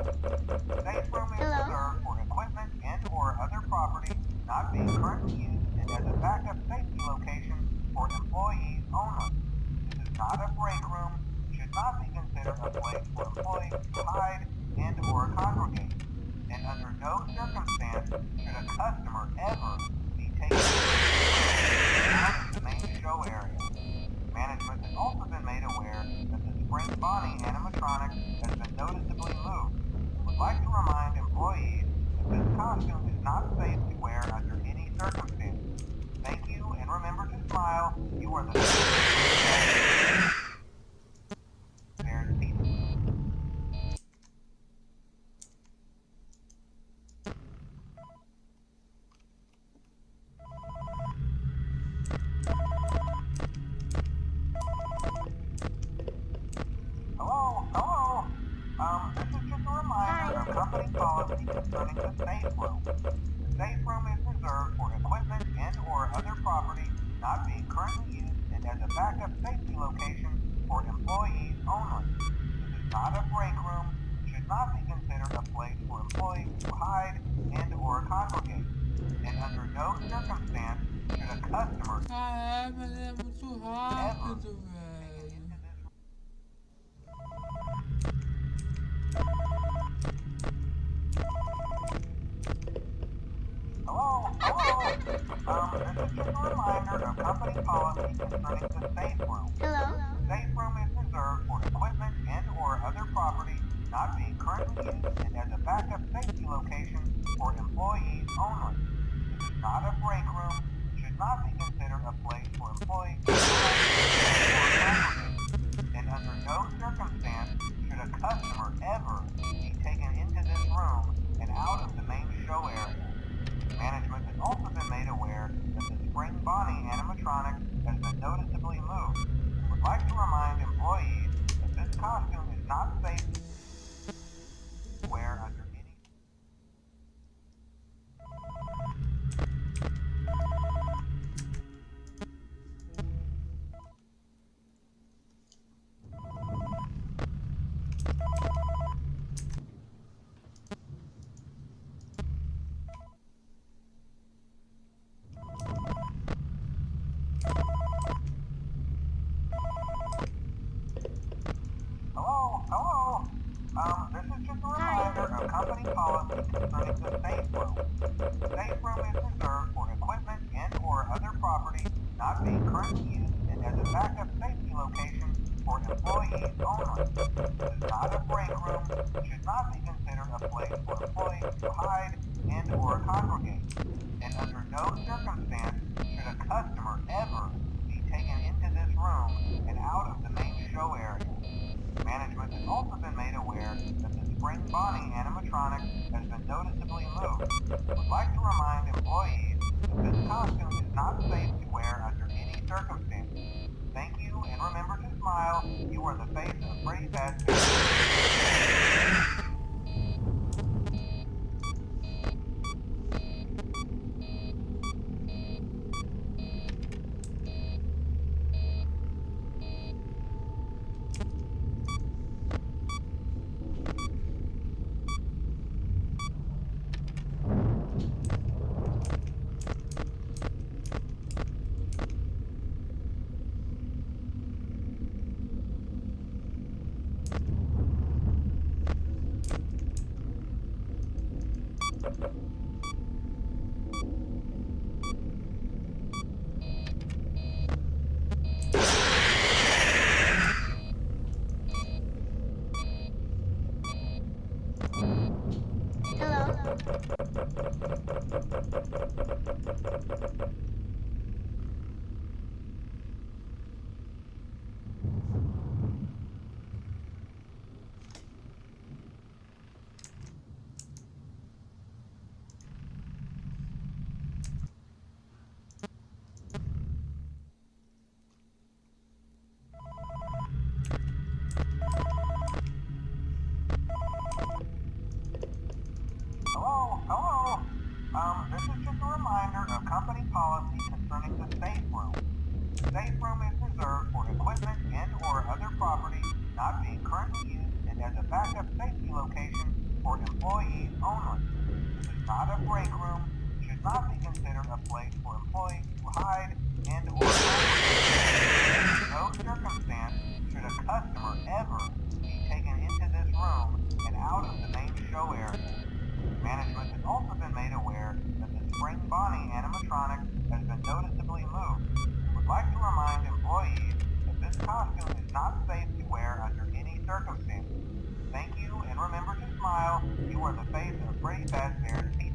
The safe room is Hello? reserved for equipment and or other property not being currently used and as a backup safety location for employees only. This is not a break room, should not be considered a place for employees to hide and or congregate. And under no circumstance should a customer ever be taken out of the main show area. Management has also been made aware that the spring body animatronic has been noticeably moved and would like to remind employees that this costume is not safe to wear under any circumstances. Thank you, and remember to smile. You are the prepared pizza. Hello? This is just a reminder of company policy concerning the safe room. The safe room is reserved for equipment and or other property not being currently used and as a backup safety location for employees only. This is not a break room, should not be considered a place for employees to hide and or congregate. And under no circumstance should a customer Caralho, mas é muito rápido, velho. This is just a reminder of company policy concerning the safe room. Hello? The safe room is reserved for equipment and or other property not being currently used and as a backup safety location for employees only. This is not a break room, should not be considered a place for employees to congregate. And under no circumstance should a customer ever be taken into this room and out of the main show area. Management has also been made aware that the spring body animatronic has been noticeably moved and would like to remind employees that this costume is not safe to wear under any... Hello? This is just a reminder of company policy concerning the safe room. The safe room is reserved for equipment and or other property not being currently used and as a backup safety location for employees only. This is not a break room, should not be considered a place for employees to hide and or congregate. And under no circumstance should a customer ever be taken into this room and out of the main show area. Management has also been made aware that the spring body animatronic has been noticeably moved and would like to remind employees that this costume is not safe to wear under any circumstances. Thank you, and remember to smile. You are the face of Freddys Help Wanted. Hello? This is just a reminder of company policy concerning the safe room. The safe room is reserved for equipment and or other property not being currently used and as a backup safety location for employees only. This is not a break room, should not be considered a place for employees to hide and or in no circumstance should a customer ever be taken into this room and out of the main show area. Management has also been made aware that the Spring Bonnie animatronic has been noticeably moved and would like to remind employees that this costume is not safe to wear under any circumstances. Thank you, and remember to smile. You are the face of Freddys Help Wanted Pizza.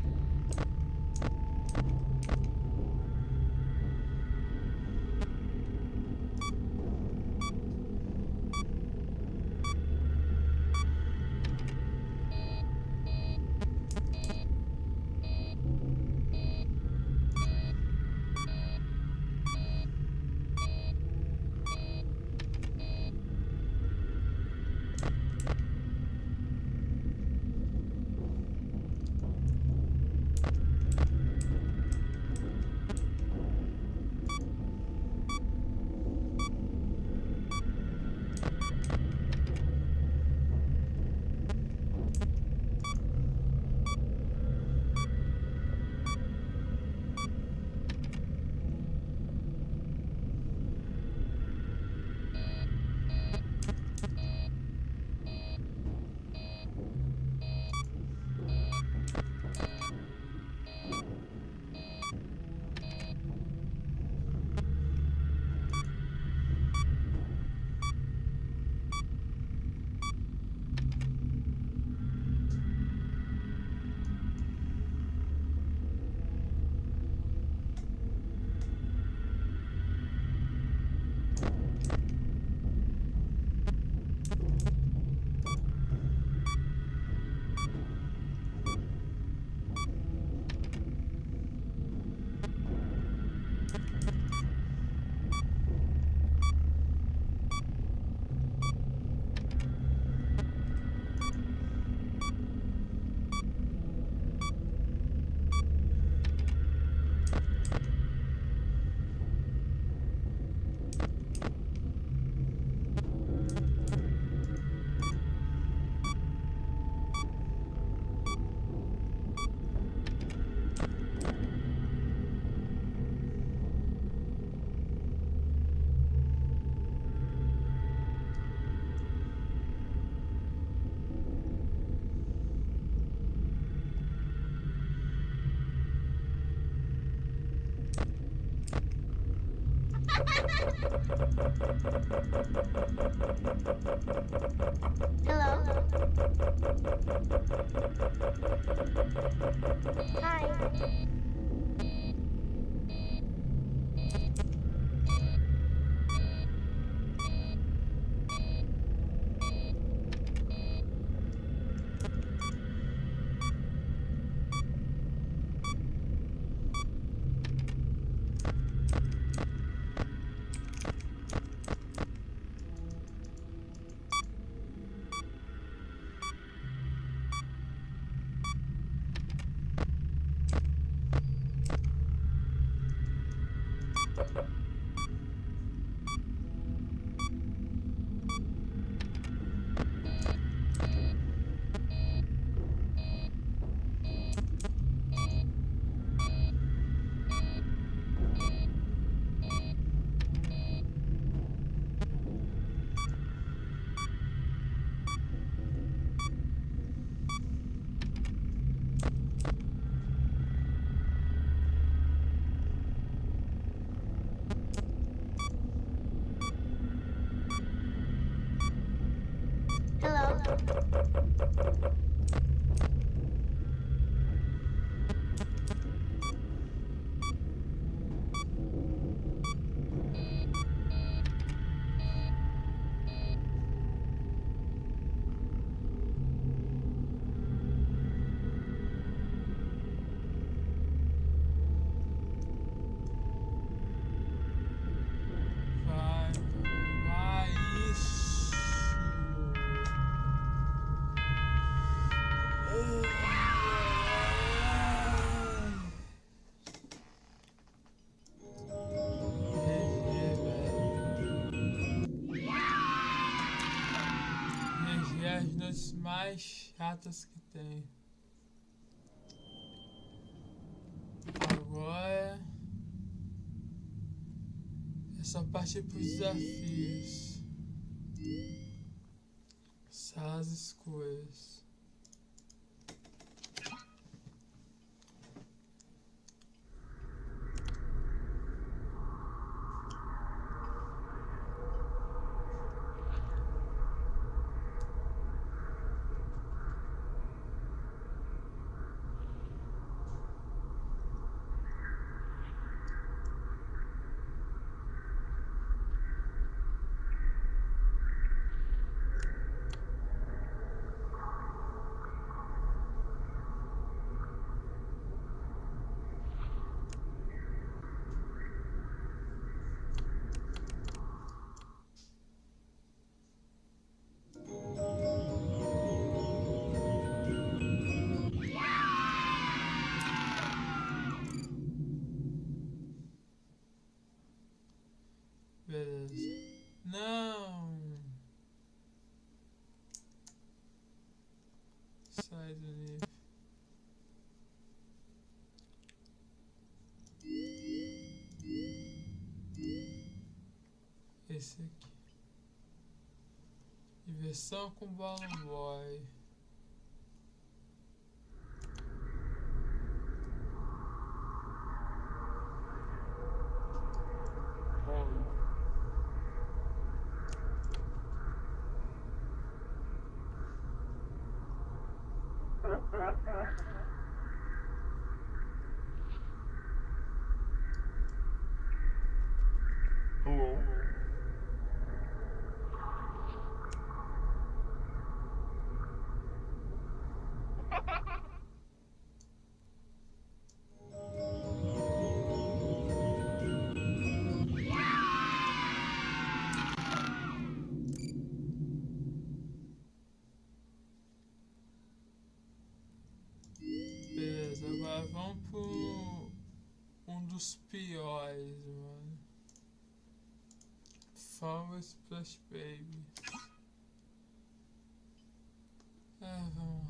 Hello. Hi. As noites mais chatas que tem. Agora é só partir para os desafios. Salas escuras. Beleza. Não! Sai do nível. Esse aqui. Diversão com Balloon Boy. Hello? Beleza, agora vamos pro um dos piores, mano. Fala Splash Baby. Vamos lá.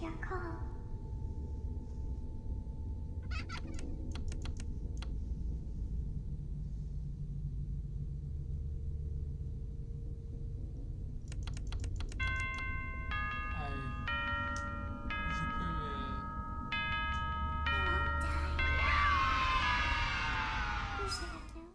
take your call. Aí. De primeira. You won't die. You should have known.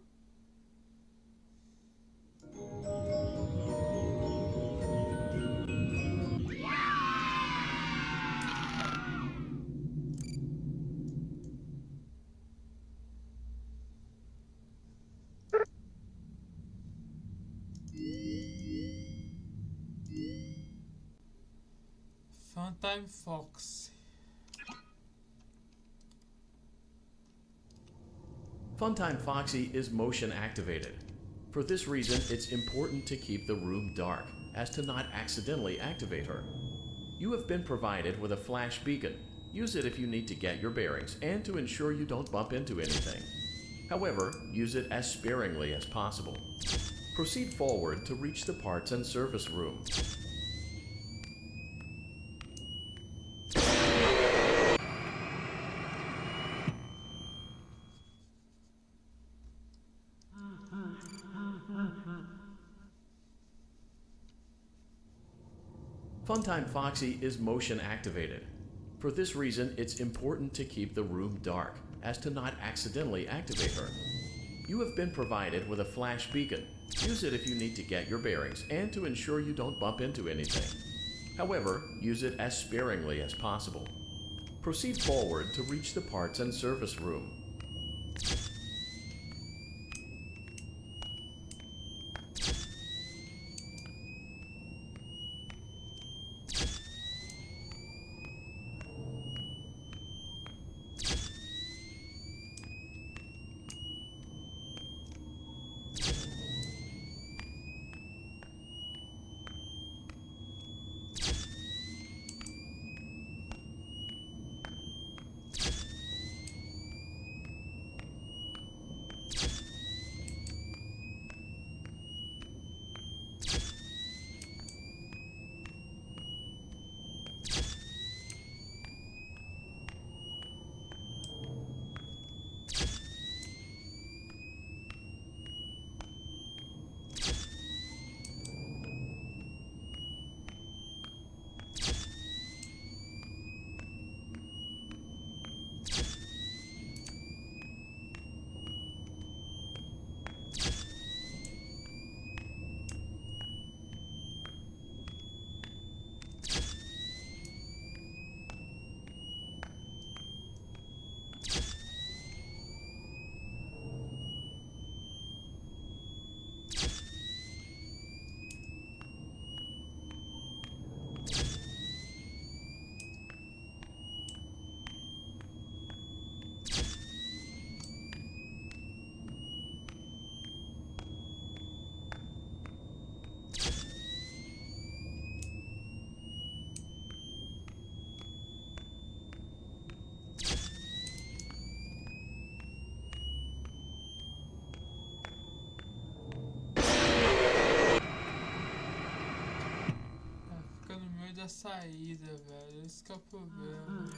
Funtime Fox. Funtime Foxy is motion activated. For this reason, it's important to keep the room dark, as to not accidentally activate her. You have been provided with a flash beacon. Use it if you need to get your bearings and to ensure you don't bump into anything. However, use it as sparingly as possible. Proceed forward to reach the parts and service room. Funtime Foxy is motion activated. For this reason, it's important to keep the room dark, as to not accidentally activate her. You have been provided with a flash beacon. Use it if you need to get your bearings and to ensure you don't bump into anything. However, use it as sparingly as possible. Proceed forward to reach the parts and service room. Da saída, velho. Esse que é o problema.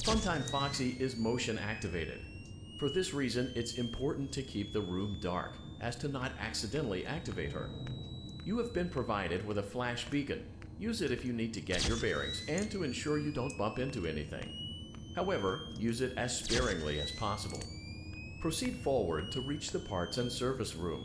Funtime Foxy is motion activated. For this reason, it's important to keep the room dark, as to not accidentally activate her. You have been provided with a flash beacon. Use it if you need to get your bearings and to ensure you don't bump into anything. However, use it as sparingly as possible. Proceed forward to reach the parts and service room.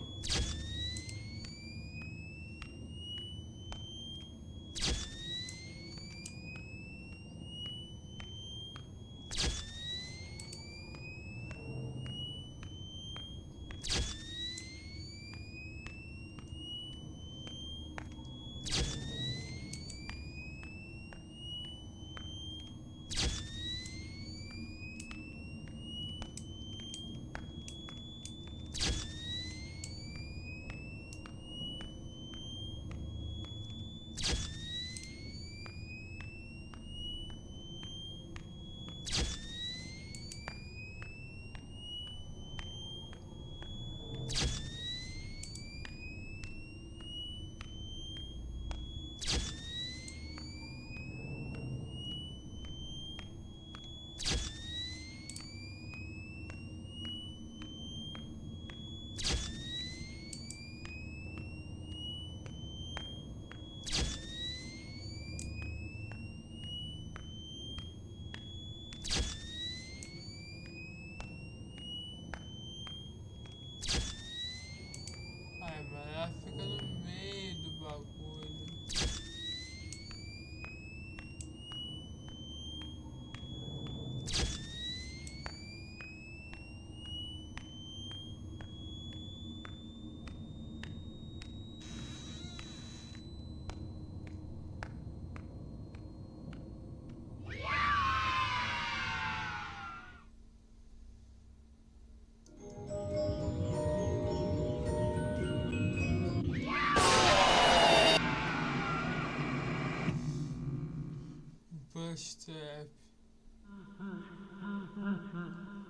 CEP.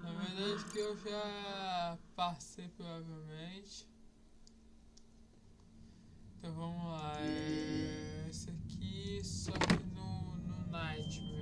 Na verdade que eu já passei provavelmente. Então vamos lá. Esse aqui só que no Nightmare.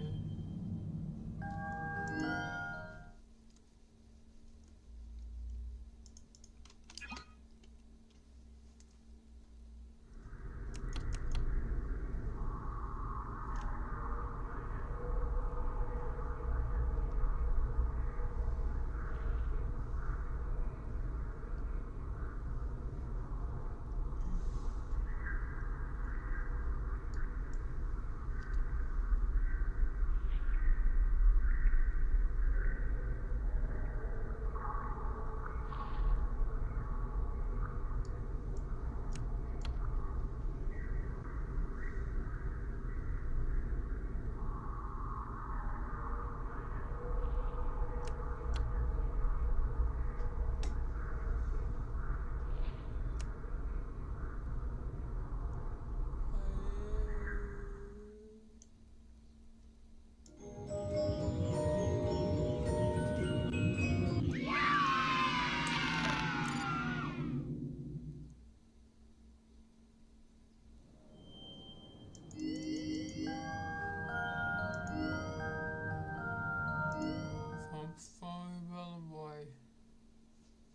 Fome Balo Boy.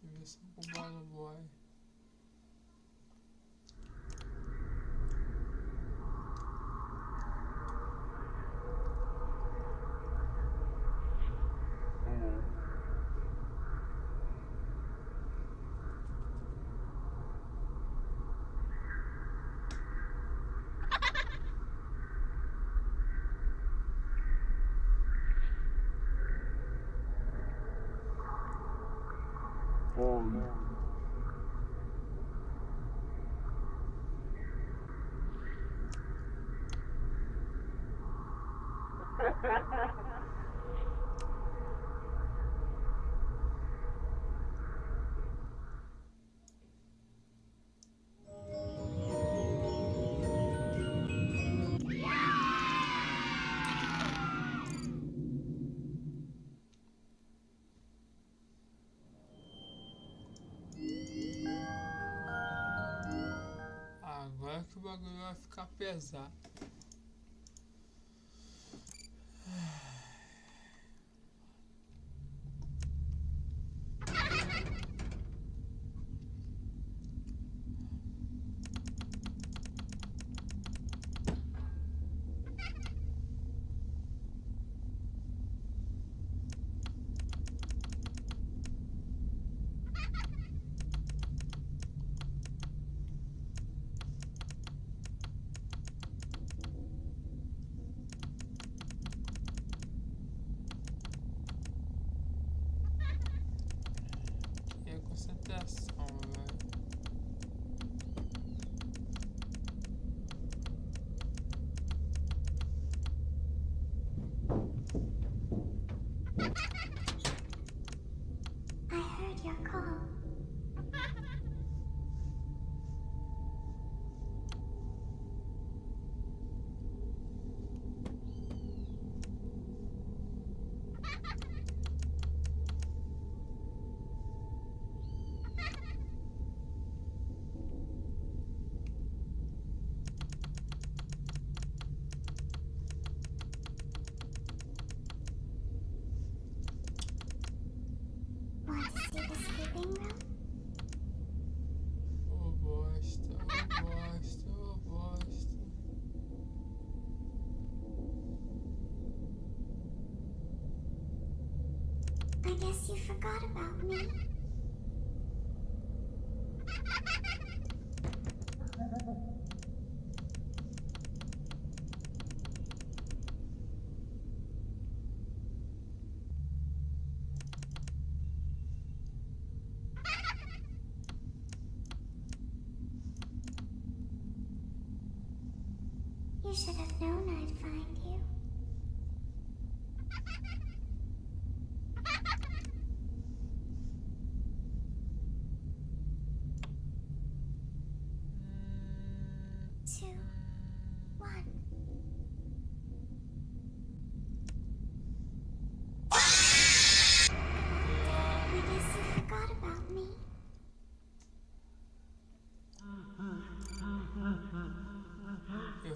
Diversão com Balo Boy. Agora que o bagulho vai ficar pesado. Que é concentração, velho. I heard your call. Want to see the sleeping room? Ô bosta, ô bosta, ô bosta. I guess you forgot about me. You should have known I'd find you. Two, one.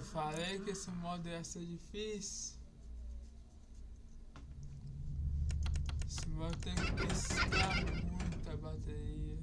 falei que esse modo ia ser difícil. Esse modo tem que piscar muita bateria.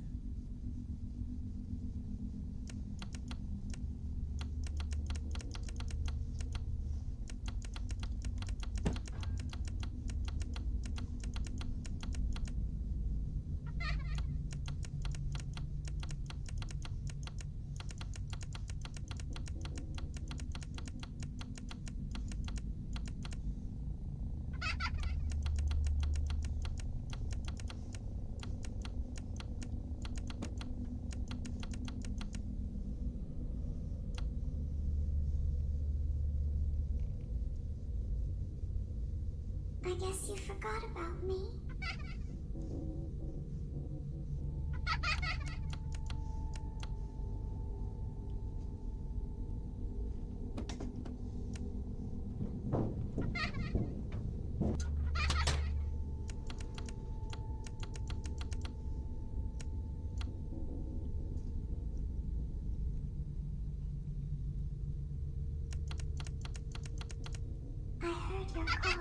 I guess you forgot about me. I heard your call.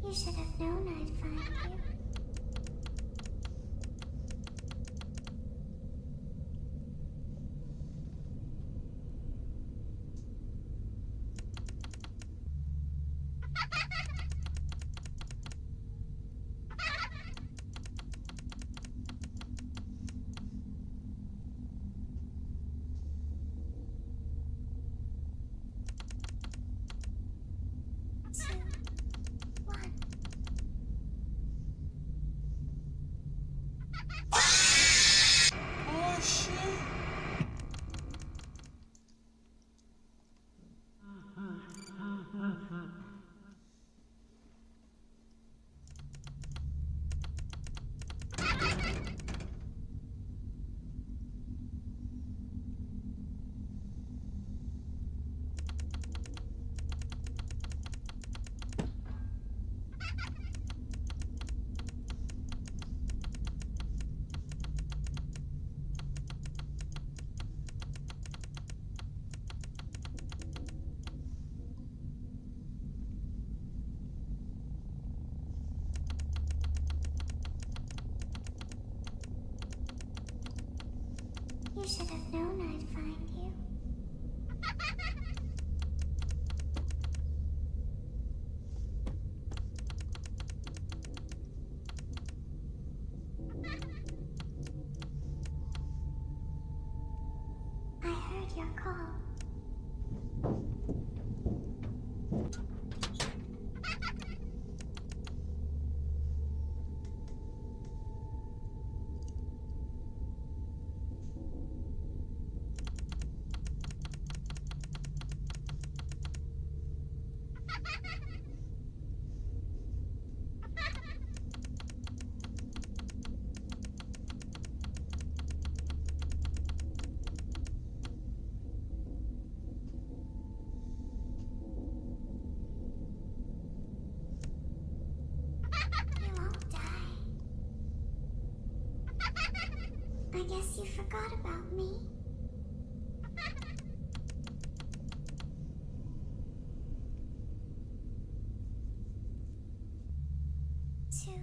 You should have known I'd find you. Two, one. Oxi! You should have known I'd find you. I heard your call. You won't die. I guess you forgot about me.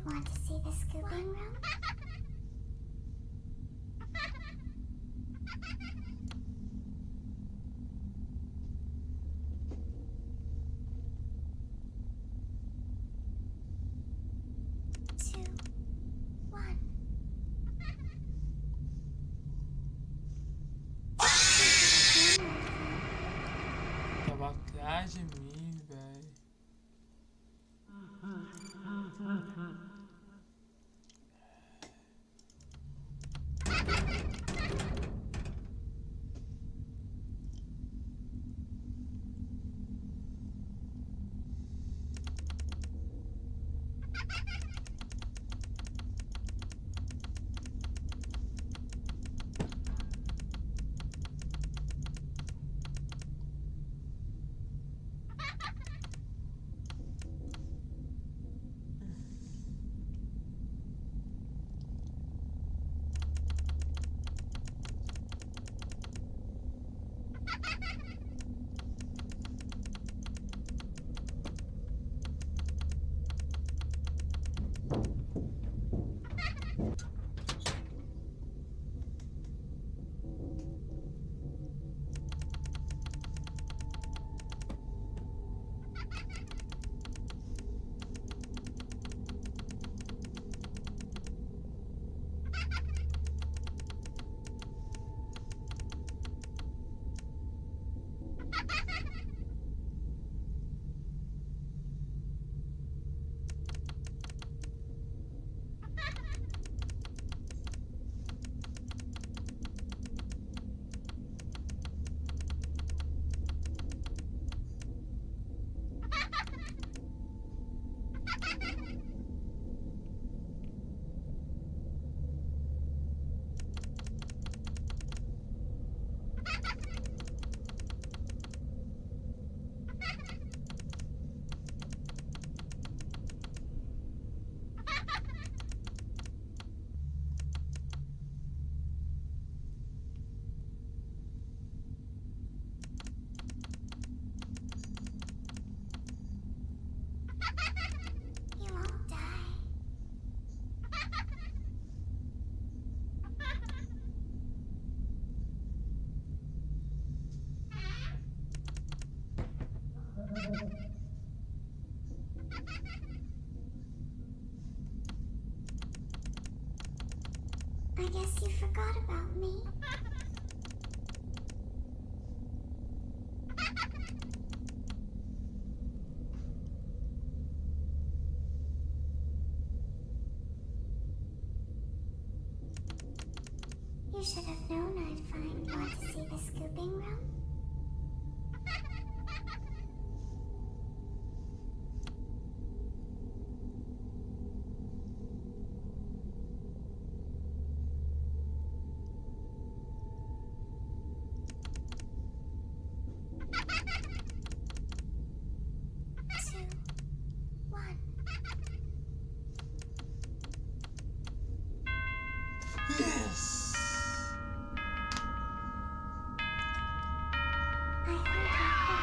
Want to see the scooping room? Two, one. Tava atrás de mim, velho. I guess you forgot about me. You should have known I'd want to see the scooping room. Two, one. Yes! I heard your call.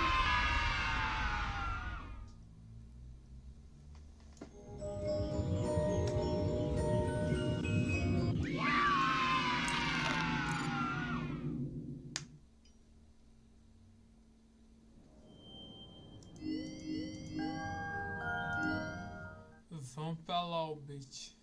Vamos pra lá, o beat.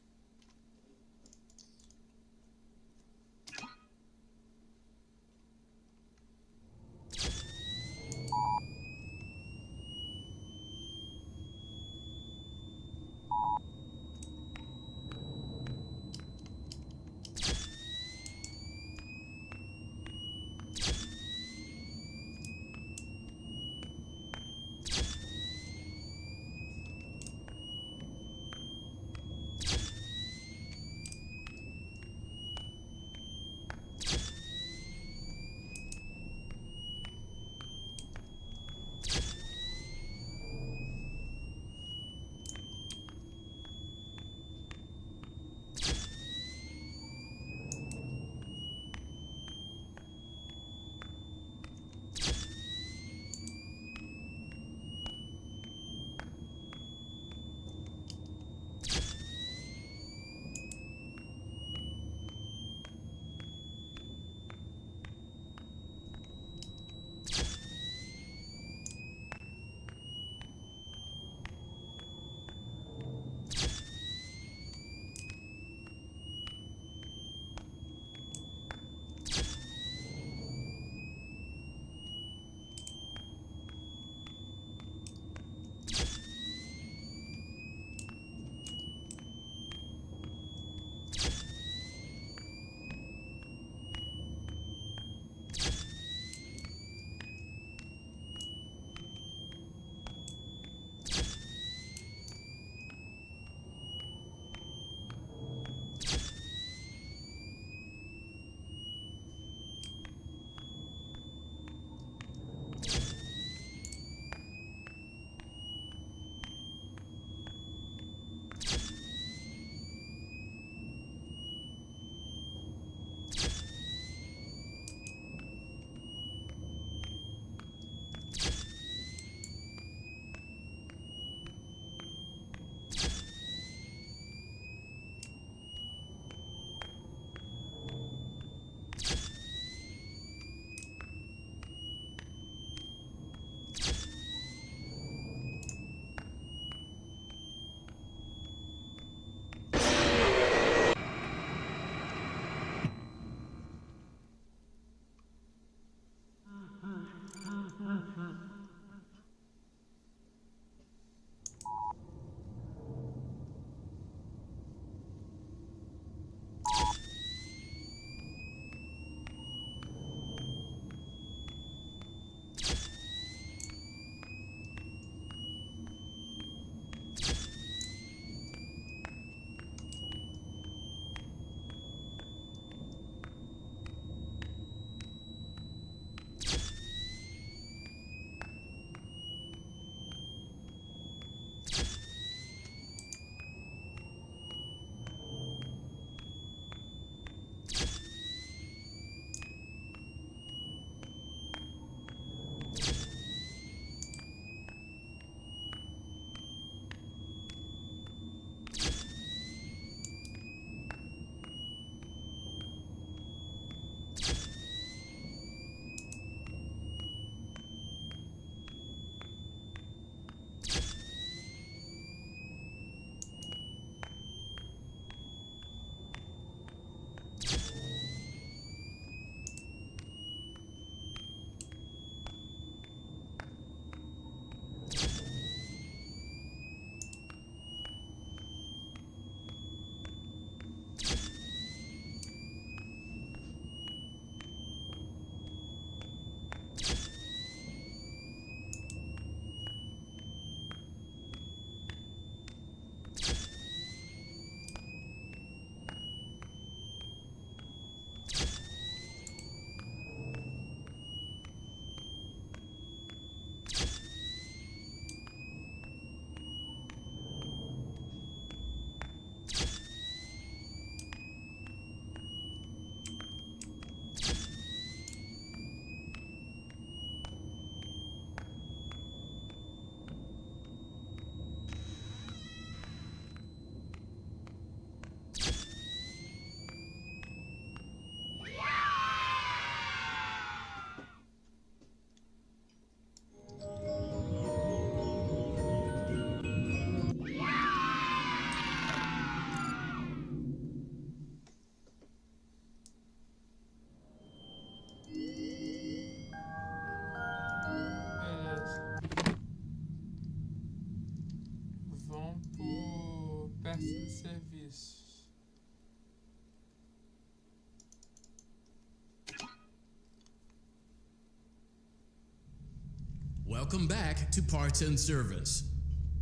Welcome back to Parts and Service.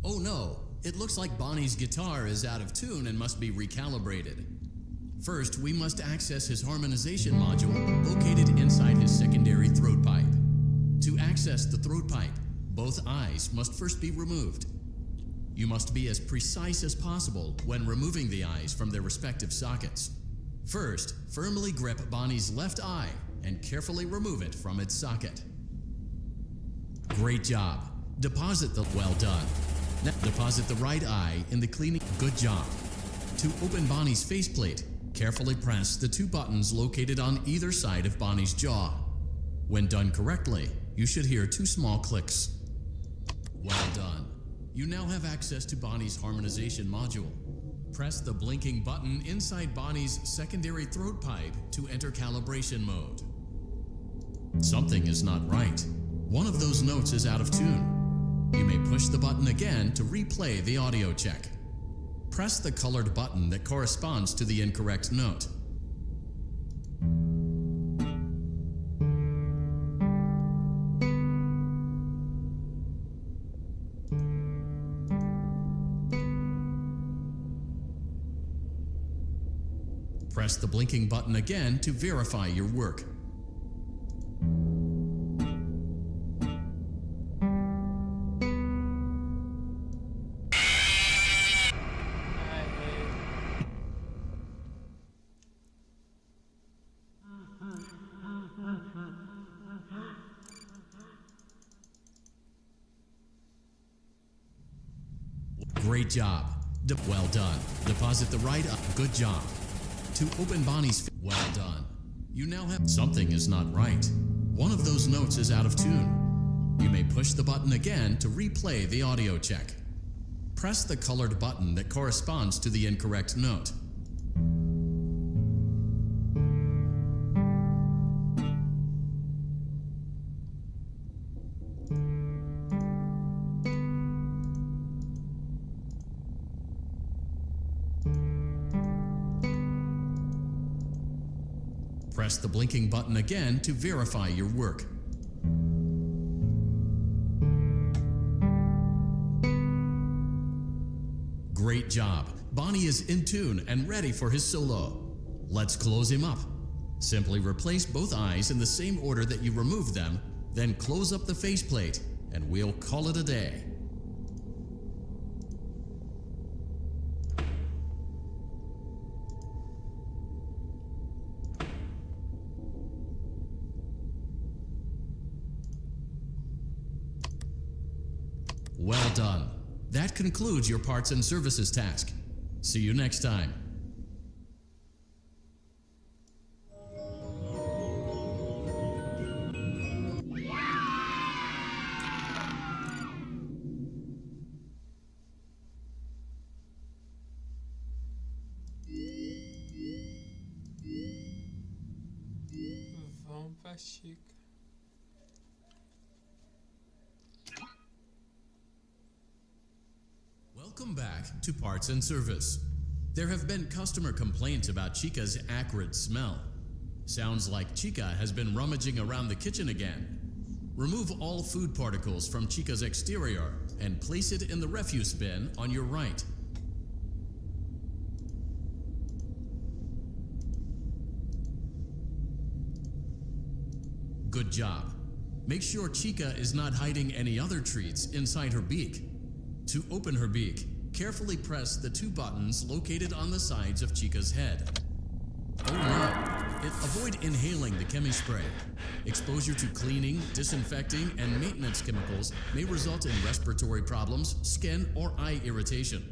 Oh no, it looks like Bonnie's guitar is out of tune and must be recalibrated. First, we must access his harmonization module located inside his secondary throat pipe. To access the throat pipe, both eyes must first be removed. You must be as precise as possible when removing the eyes from their respective sockets. First, firmly grip Bonnie's left eye and carefully remove it from its socket. Great job. Deposit the well done. Now deposit the right eye in the cleaning. Good job. To open Bonnie's faceplate, carefully press the two buttons located on either side of Bonnie's jaw. When done correctly, you should hear two small clicks. Well done. You now have access to Bonnie's harmonization module. Press the blinking button inside Bonnie's secondary throat pipe to enter calibration mode. Something is not right. One of those notes is out of tune. You may push the button again to replay the audio check. Press the colored button that corresponds to the incorrect note. Press the blinking button again to verify your work. Great job. Well done. Deposit the right eye. Good job. To open Bonnie's well done. You now have something is not right. One of those notes is out of tune. You may push the button again to replay the audio check. Press the colored button that corresponds to the incorrect note. Press the blinking button again to verify your work. Great job. Bonnie is in tune and ready for his solo. Let's close him up. Simply replace both eyes in the same order that you removed them, then close up the faceplate, and we'll call it a day. Well done. That concludes your parts and services task. See you next time. Vamos pra Chica. Welcome back to Parts and Service. There have been customer complaints about Chica's acrid smell. Sounds like Chica has been rummaging around the kitchen again. Remove all food particles from Chica's exterior and place it in the refuse bin on your right. Good job. Make sure Chica is not hiding any other treats inside her beak. To open her beak, carefully press the two buttons located on the sides of Chica's head. Oh no! Avoid inhaling the chemi spray. Exposure to cleaning, disinfecting, and maintenance chemicals may result in respiratory problems, skin, or eye irritation.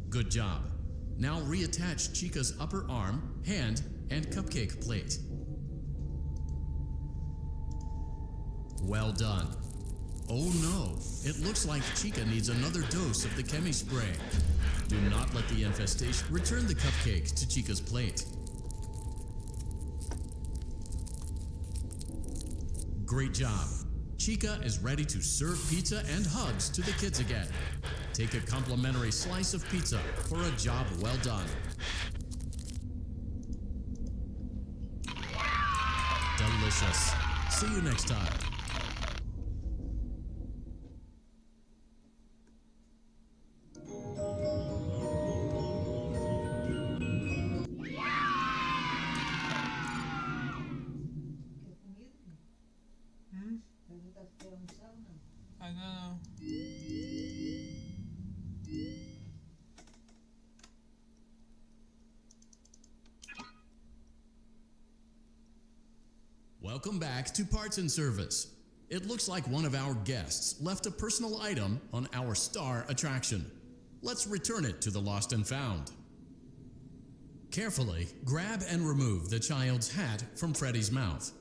Good job. Now reattach Chica's upper arm, hand, and cupcake plate. Well done. Oh no, it looks like Chica needs another dose of the chemi spray. Do not let the infestation. Return the cupcake to Chica's plate. Great job. Chica is ready to serve pizza and hugs to the kids again. Take a complimentary slice of pizza for a job well done. Delicious. See you next time. Ainda não. Welcome back to Parts and Service. It looks like one of our guests left a personal item on our star attraction. Let's return it to the Lost and Found. Carefully grab and remove the child's hat from Freddy's mouth.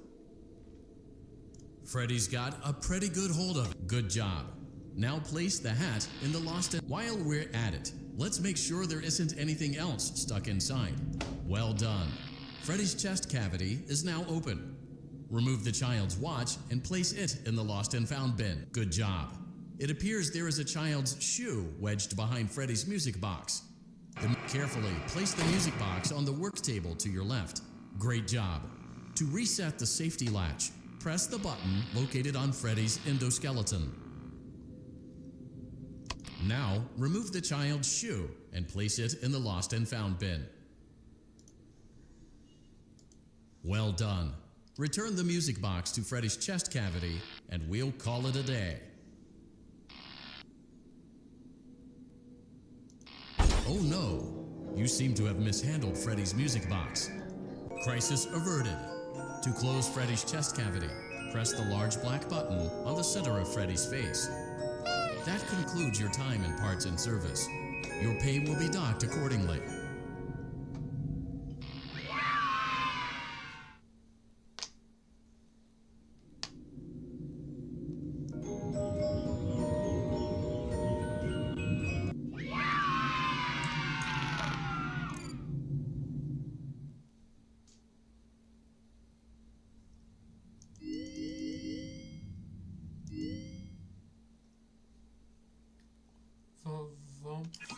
Freddy's got a pretty good hold of it. Good job. Now place the hat in the Lost and... While we're at it, let's make sure there isn't anything else stuck inside. Well done. Freddy's chest cavity is now open. Remove the child's watch and place it in the Lost and Found bin. Good job. It appears there is a child's shoe wedged behind Freddy's music box. Carefully place the music box on the work table to your left. Great job. To reset the safety latch, press the button located on Freddy's endoskeleton. Now, remove the child's shoe and place it in the Lost and Found bin. Well done. Return the music box to Freddy's chest cavity and we'll call it a day. Oh no! You seem to have mishandled Freddy's music box. Crisis averted. To close Freddy's chest cavity, press the large black button on the center of Freddy's face. That concludes your time in Parts and Service. Your pay will be docked accordingly.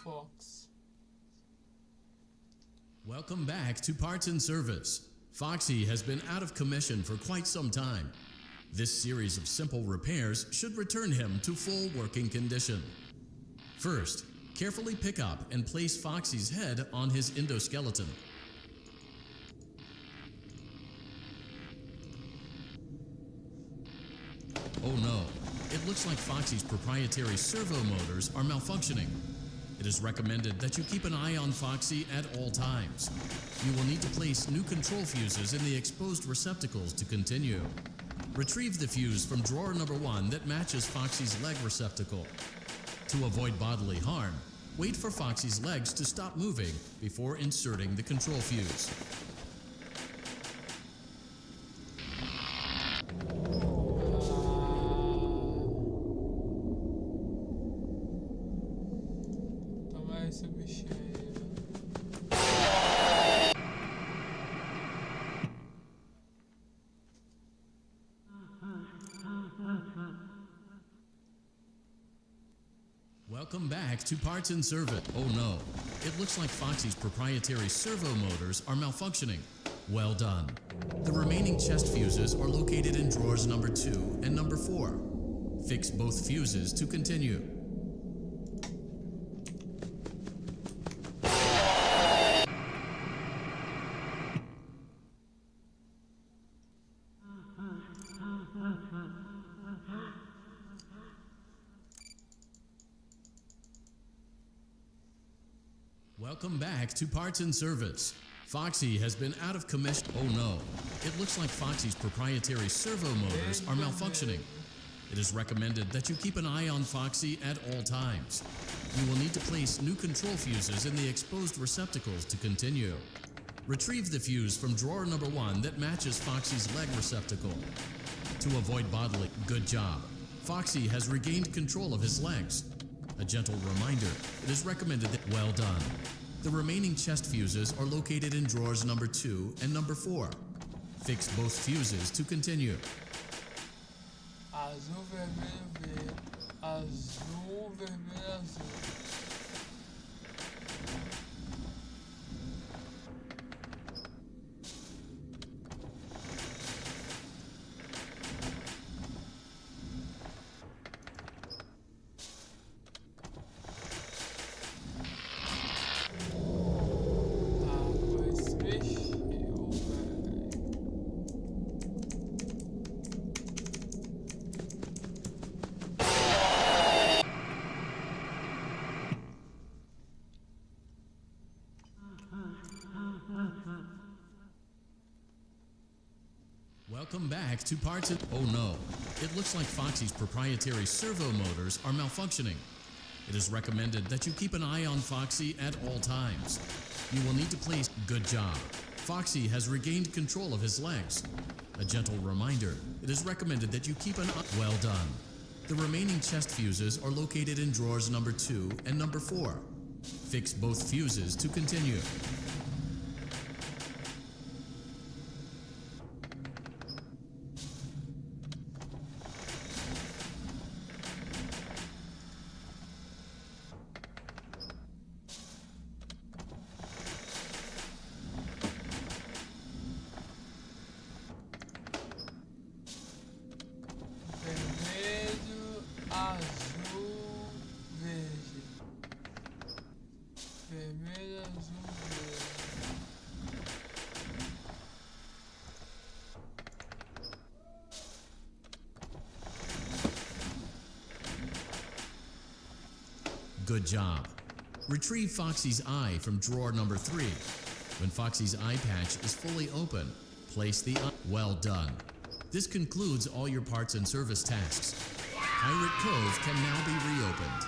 Fox. Welcome back to Parts and Service. Foxy has been out of commission for quite some time. This series of simple repairs should return him to full working condition. First, carefully pick up and place Foxy's head on his endoskeleton. Oh no, it looks like Foxy's proprietary servo motors are malfunctioning. It is recommended that you keep an eye on Foxy at all times. You will need to place new control fuses in the exposed receptacles to continue. Retrieve the fuse from drawer number 1 that matches Foxy's leg receptacle. To avoid bodily harm, wait for Foxy's legs to stop moving before inserting the control fuse. Esse bichinho aí. Welcome back to Parts and Service. Oh no, it looks like Foxy's proprietary servo motors are malfunctioning. Well done. The remaining chest fuses are located in drawers number 2 and number 4. Fix both fuses to continue. Welcome back to Parts and Service. Foxy has been out of commission. Oh no, it looks like Foxy's proprietary servo motors are malfunctioning. It is recommended that you keep an eye on Foxy at all times. You will need to place new control fuses in the exposed receptacles to continue. Retrieve the fuse from drawer number 1 that matches Foxy's leg receptacle. To avoid bodily... Good job. Foxy has regained control of his legs. A gentle reminder, it is recommended that... Well done. The remaining chest fuses are located in drawers number 2 and number 4. Fix both fuses to continue. Azul, vermelho, verde. Azul, vermelho, azul. back to parts of... Oh no, it looks like Foxy's proprietary servo motors are malfunctioning. It is recommended that you keep an eye on Foxy at all times. You will need to place... Good job. Foxy has regained control of his legs. A gentle reminder, it is recommended that you keep an eye... Well done. The remaining chest fuses are located in drawers number 2 and number 4. Fix both fuses to continue. Vermelho, azul, verde. Vermelho, azul, verde. Good job. Retrieve Foxy's eye from drawer number 3. When Foxy's eye patch is fully open, place the eye. Well done. This concludes all your parts and service tasks. Pirate Cove can now be reopened.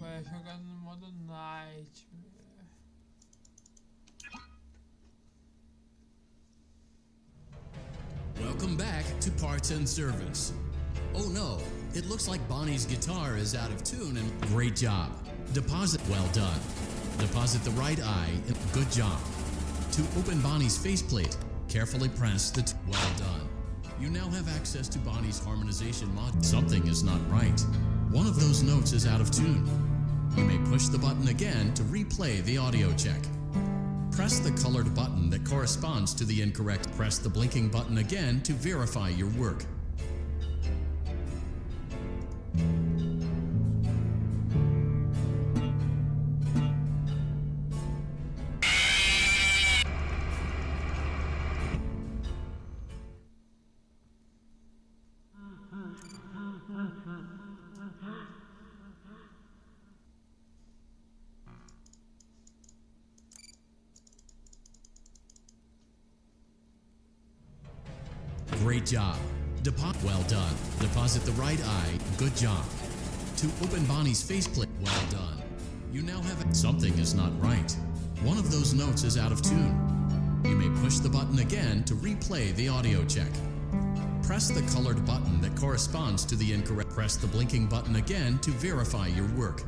Vai jogar no modo Night. Welcome back to Parts and Service. Oh no, it looks like Bonnie's guitar is out of tune and... Great job. Deposit... Well done. Deposit the right eye and... Good job. To open Bonnie's faceplate, carefully press the... Well done. You now have access to Bonnie's harmonization mod. Something is not right. One of those notes is out of tune. You may push the button again to replay the audio check. Press the colored button that corresponds to the incorrect. Press the blinking button again to verify your work. Great job. Well done. Deposit the right eye. Good job. To open Bonnie's faceplate. Well done. You now have... Something is not right. One of those notes is out of tune. You may push the button again to replay the audio check. Press the colored button that corresponds to the incorrect. Press the blinking button again to verify your work.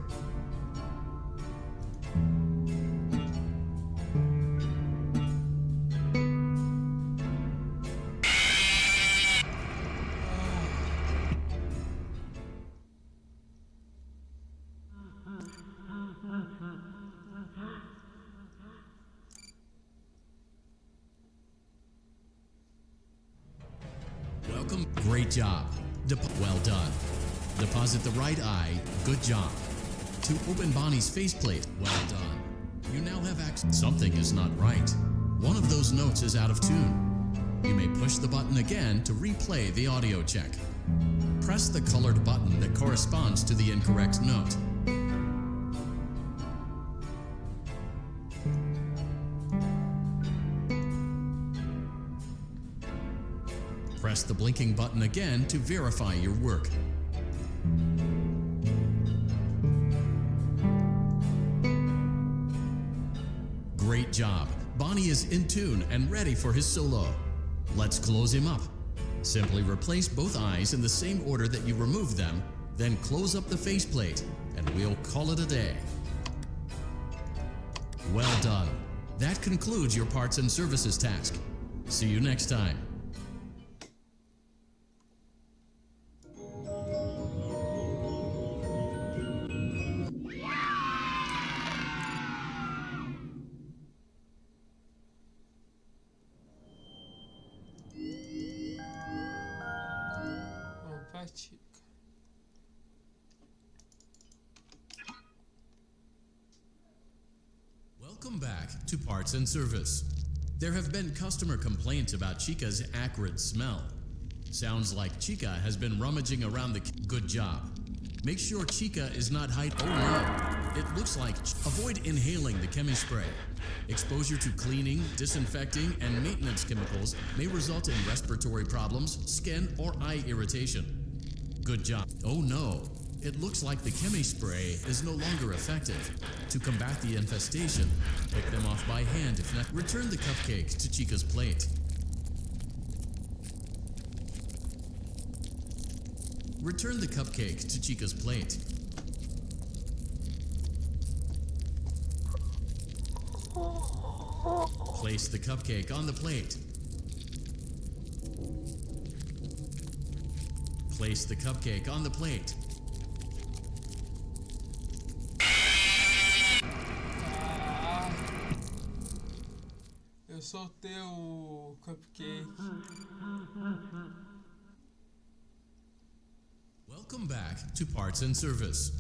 Welcome. Great job. Well done. Deposit the right eye. Good job. To open Bonnie's faceplate. Well done. You now have access. Something is not right. One of those notes is out of tune. You may push the button again to replay the audio check. Press the colored button that corresponds to the incorrect note. Press the blinking button again to verify your work. Great job. Bonnie is in tune and ready for his solo. Let's close him up. Simply replace both eyes in the same order that you removed them, then close up the faceplate, and we'll call it a day. Well done. That concludes your parts and services task. See you next time. Pratica. back to parts and service. There have been customer complaints about Chica's acrid smell. Sounds like Chica has been rummaging around the good job. Make sure Chica is not hiding. Oh no, it looks like. Avoid inhaling the chemi spray. Exposure to cleaning, disinfecting, and maintenance chemicals may result in respiratory problems, skin, or eye irritation. Good job. Oh no, it looks like the chemi spray is no longer effective. To combat the infestation, pick them off by hand if not. Return the cupcake to Chica's plate. Return the cupcake to Chica's plate. Place the cupcake on the plate. Place the cupcake on the plate. Eu soltei o cupcake. Welcome back to Parts and Service.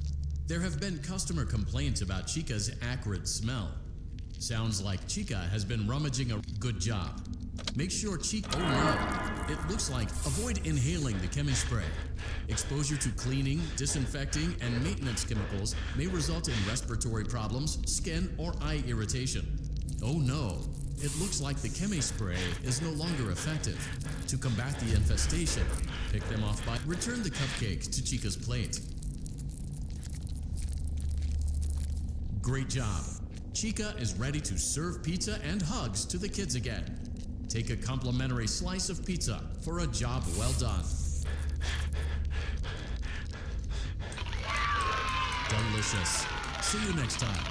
There have been customer complaints about Chica's acrid smell. Sounds like Chica has been rummaging a good job. Make sure Chica. Oh no, it looks like. Avoid inhaling the chemi spray. Exposure to cleaning, disinfecting, and maintenance chemicals may result in respiratory problems, skin, or eye irritation. Oh no, it looks like the chemi spray is no longer effective. To combat the infestation, pick them off by. Return the cupcake to Chica's plate. Great job. Chica is ready to serve pizza and hugs to the kids again. Take a complimentary slice of pizza for a job well done. Delicious. See you next time.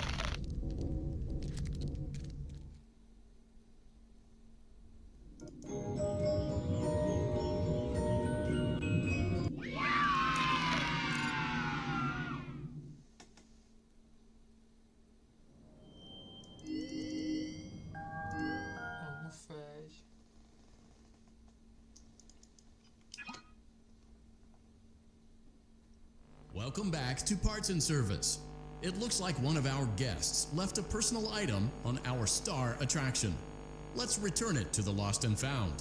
Welcome back to Parts and Service. It looks like one of our guests left a personal item on our star attraction. Let's return it to the Lost and Found.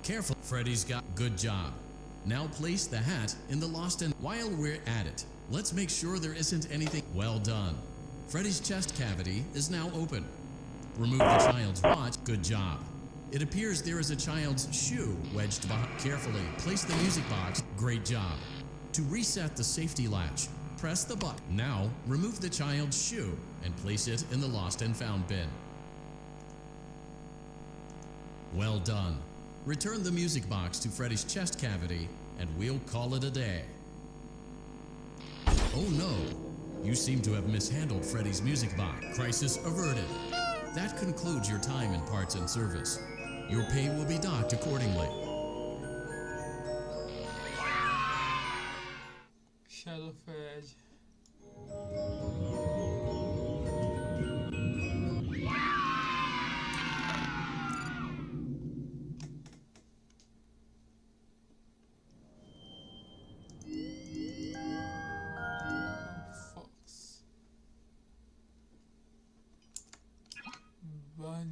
Careful, Freddy's got good job. Now place the hat in the Lost and while we're at it, let's make sure there isn't anything. Well done. Freddy's chest cavity is now open. Remove the child's watch. Good job. It appears there is a child's shoe wedged behind. Carefully place the music box. Great job. To reset the safety latch, press the button. Now, remove the child's shoe and place it in the Lost and Found bin. Well done. Return the music box to Freddy's chest cavity and we'll call it a day. Oh no, you seem to have mishandled Freddy's music box. Crisis averted. That concludes your time in Parts and Service. Your pay will be docked accordingly. Shadow Fred. Fox. Bunny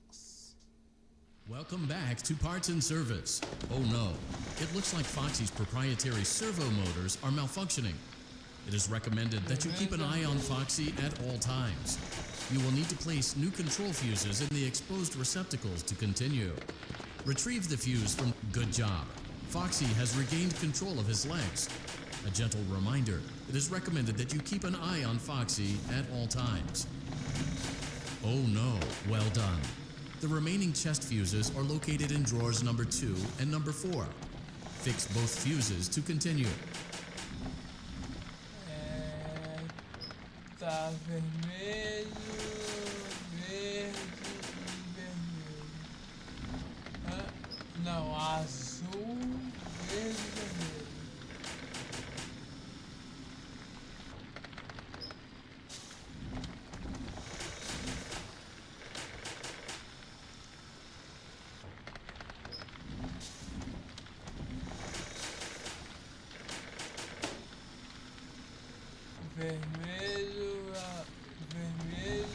Fox. Welcome back to Parts and Service. Oh no, it looks like Foxy's proprietary servo motors are malfunctioning. It is recommended that you keep an eye on Foxy at all times. You will need to place new control fuses in the exposed receptacles to continue. Retrieve the fuse from. Good job. Foxy has regained control of his legs. A gentle reminder, it is recommended that you keep an eye on Foxy at all times. Oh no, well done. The remaining chest fuses are located in drawers number 2 and number 4. Fix both fuses to continue. Tá vermelho, verde e vermelho. Não, azul, verde e vermelho. Vermelho, vermelho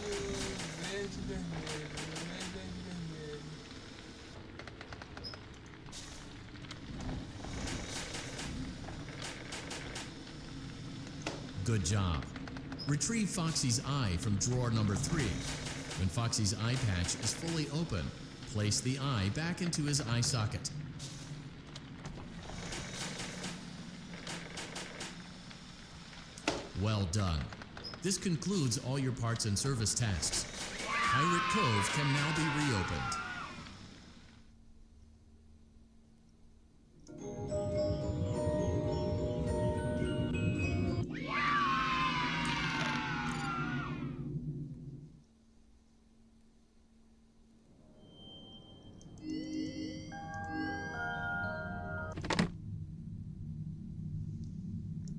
Good job. Retrieve Foxy's eye from drawer number 3. When Foxy's eye patch is fully open, place the eye back into his eye socket. Well done. This concludes all your parts and service tasks. Pirate Cove can now be reopened.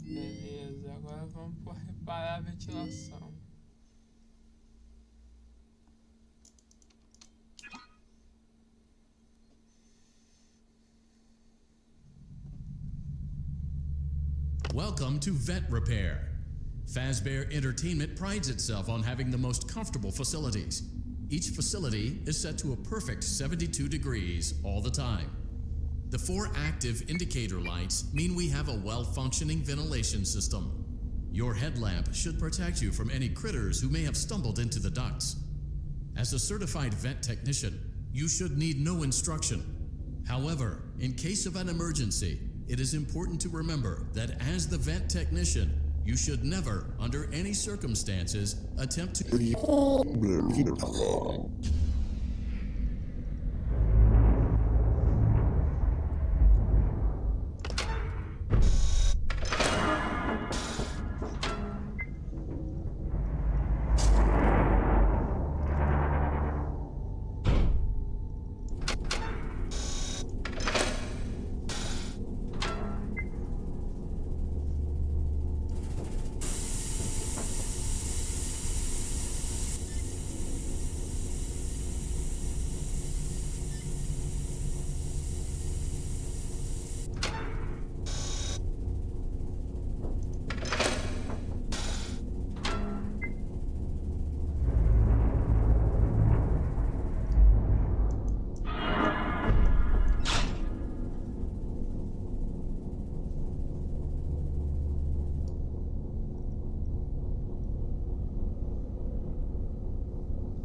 Beleza, agora vamos por reparar a ventilação. Welcome to Vent Repair. Fazbear Entertainment prides itself on having the most comfortable facilities. Each facility is set to a perfect 72 degrees all the time. The 4 active indicator lights mean we have a well-functioning ventilation system. Your headlamp should protect you from any critters who may have stumbled into the ducts. As a certified vent technician, you should need no instruction. However, in case of an emergency, it is important to remember that as the vent technician, you should never, under any circumstances, attempt to Laranja, verde, vermelho, azul.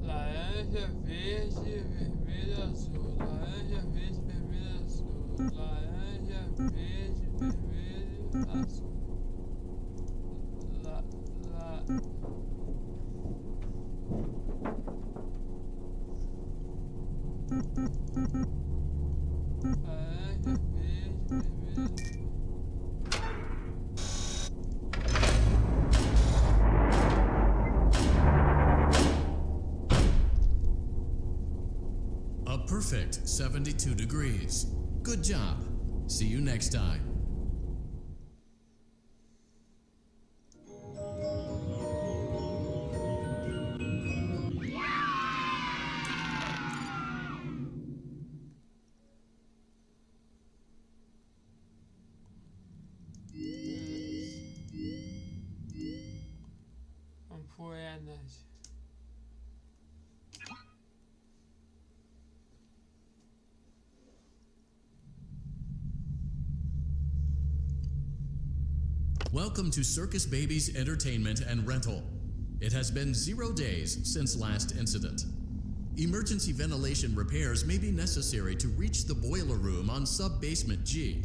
Laranja, verde, vermelho, azul. Laranja, verde, vermelho, azul. Laranja, verde, vermelho, azul. a perfect 72 degrees. Good job. See you next time. Ampoenas. Welcome to Circus Baby's Entertainment and Rental. It has been 0 days since last incident. Emergency ventilation repairs may be necessary to reach the boiler room on sub-basement G.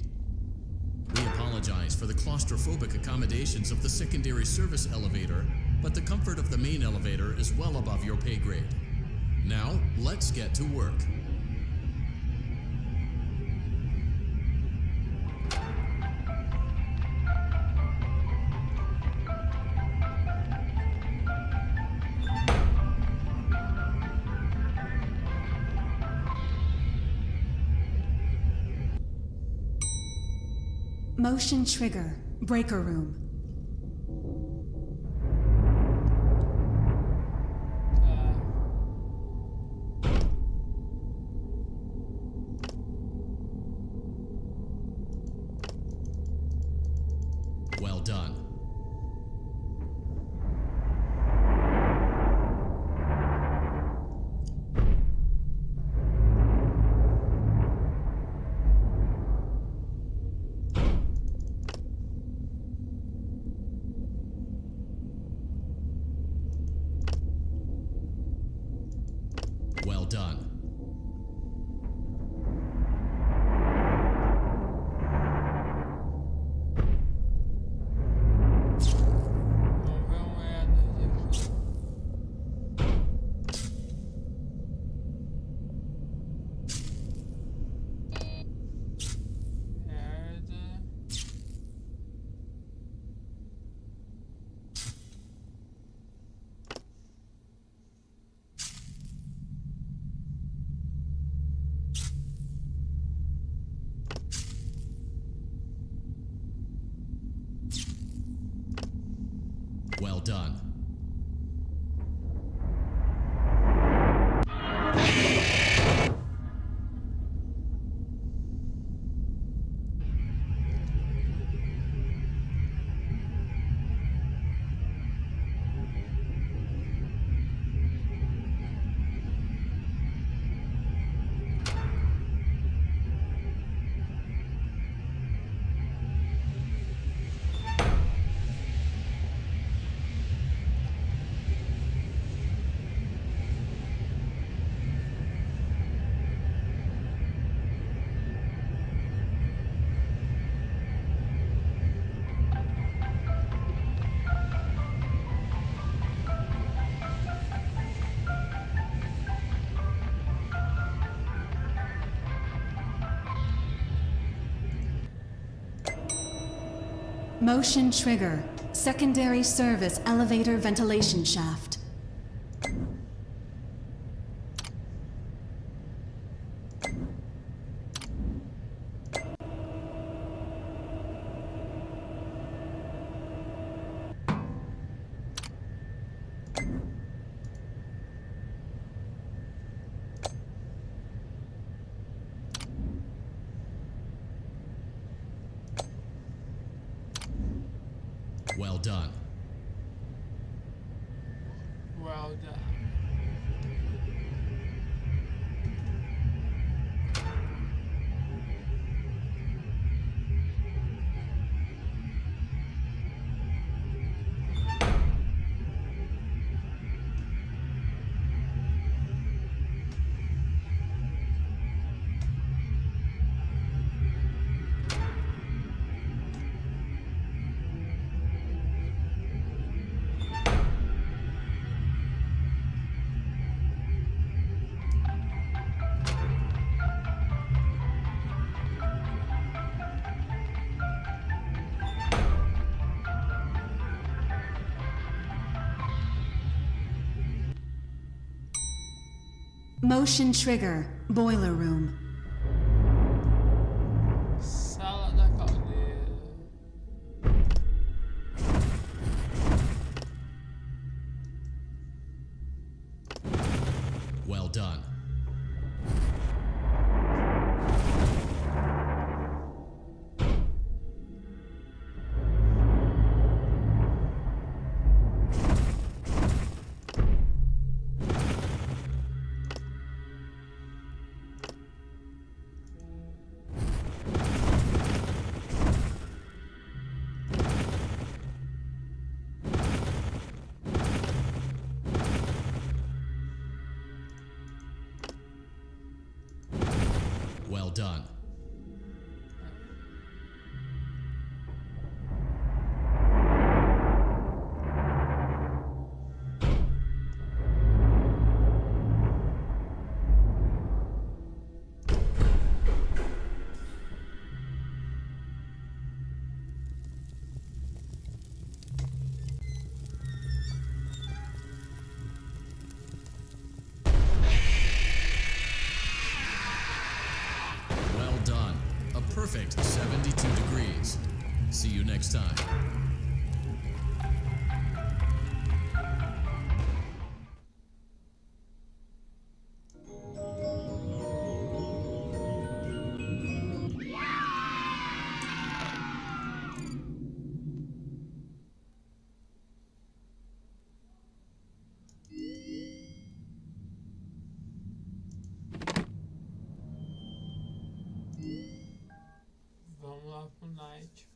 We apologize for the claustrophobic accommodations of the secondary service elevator, but the comfort of the main elevator is well above your pay grade. Now, let's get to work. Motion trigger, breaker room. Well done. Well done. Vamos ver uma energia aqui. Merda. Well done. Motion trigger. Secondary service elevator ventilation shaft. Well done. Well done. Motion trigger. Boiler room. Sala da caldeira. Well done. Well done. Well done. A perfect 72 degrees. See you next time. Vamos lá pro night.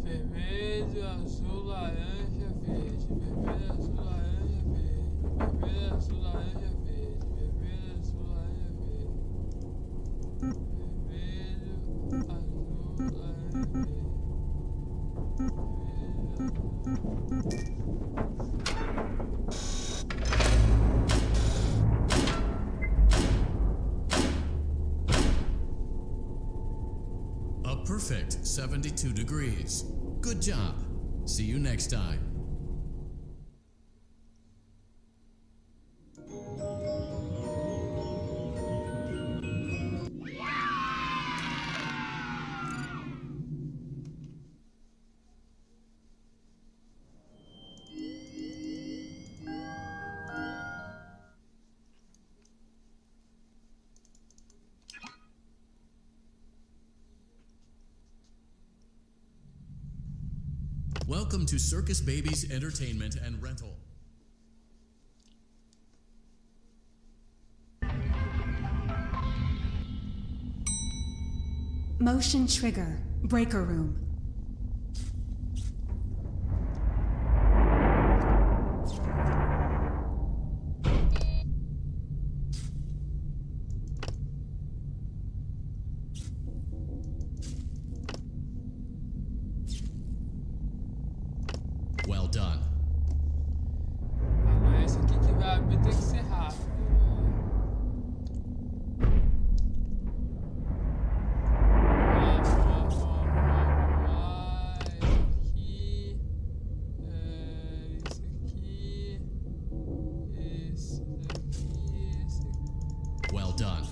Vermelho, azul, laranja, verde. Vermelho, azul, laranja, verde. Vermelho, azul, laranja, verde. Vermelho, azul, laranja, verde. Vermelho, azul, laranja, verde. A perfect 72 degrees. Good job. See you next time. Welcome to Circus Babies Entertainment and Rental. Motion trigger. Breaker room. Well done. Agora esse aqui que vai abrir tem que ser rápido, velho. Esse aqui. Well done.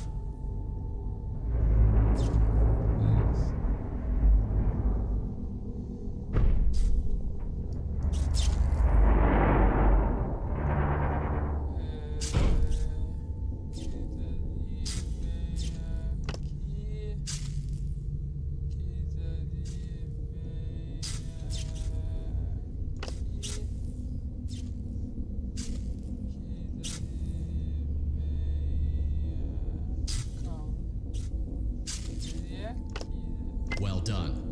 Well done.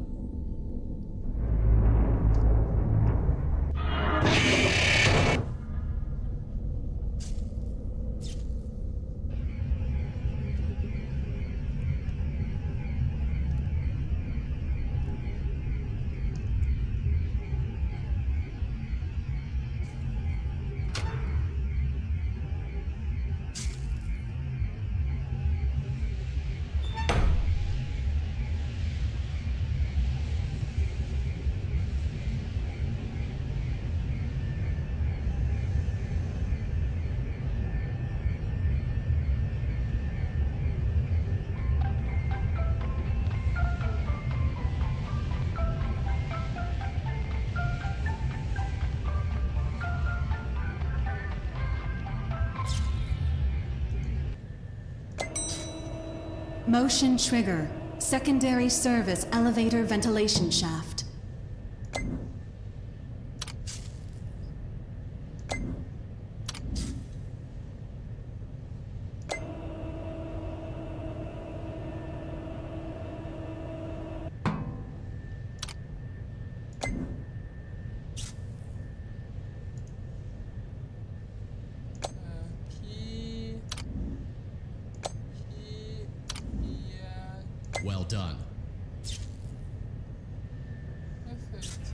Motion trigger. Secondary service elevator ventilation shaft. Well done. Perfeito.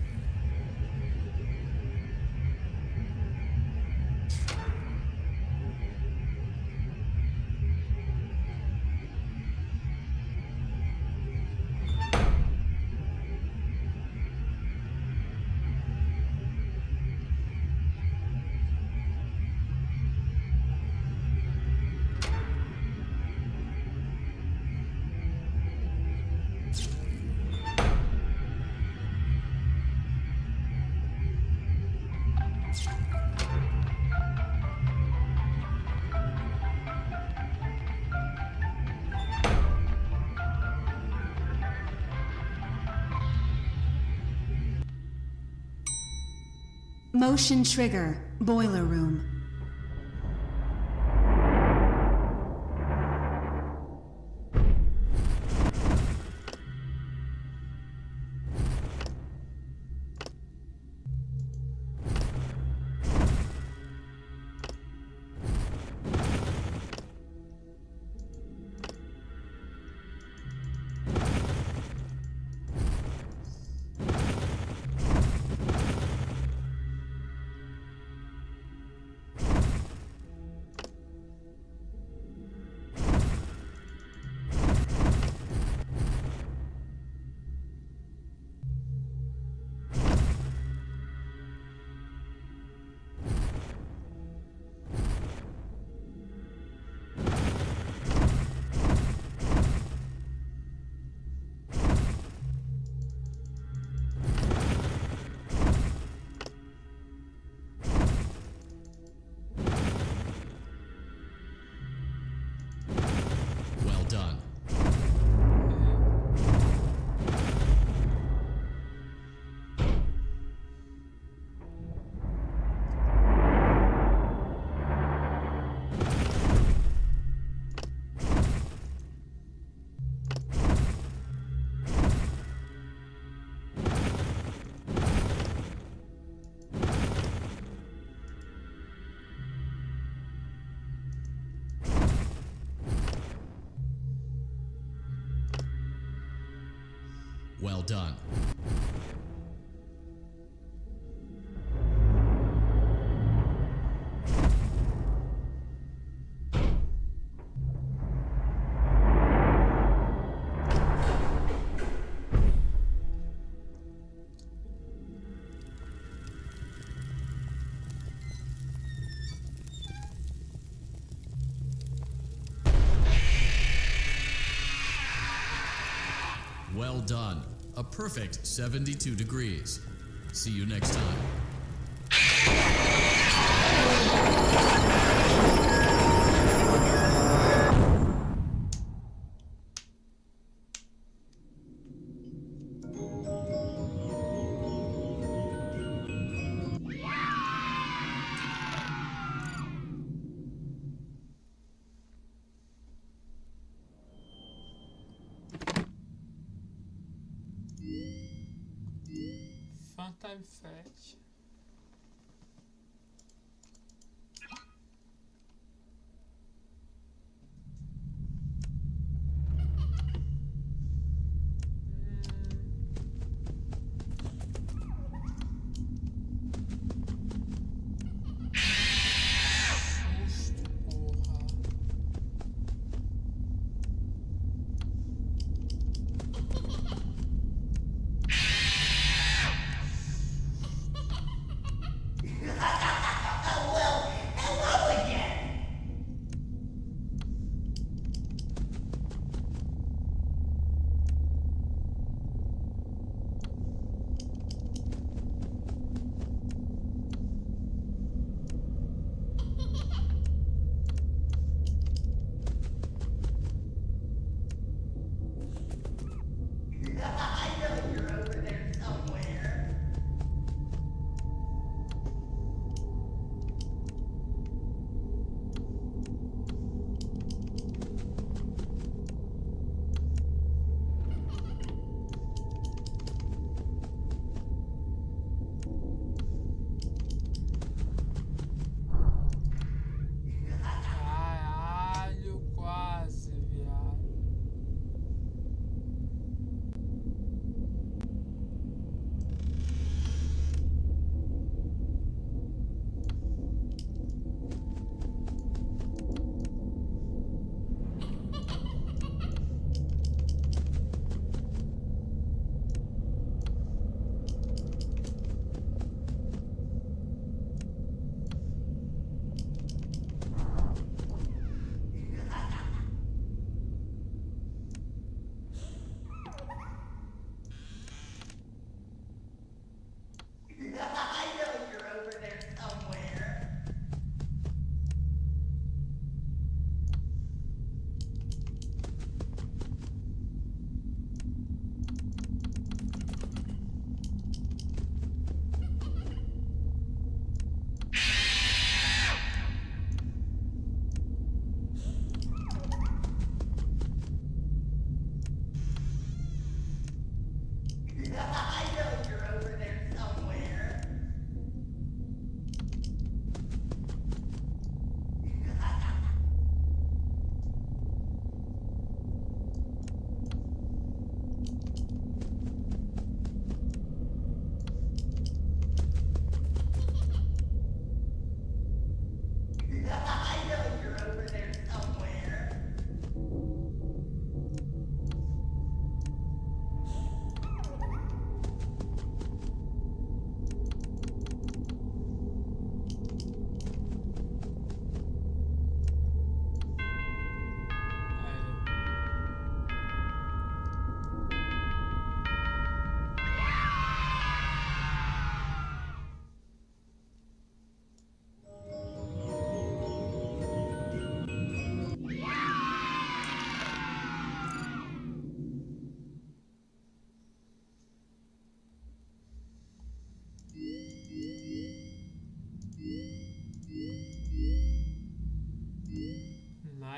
Motion trigger. Boiler room. Well done. Well done. Well done. A perfect 72 degrees. See you next time. Fun time fetch. Porra.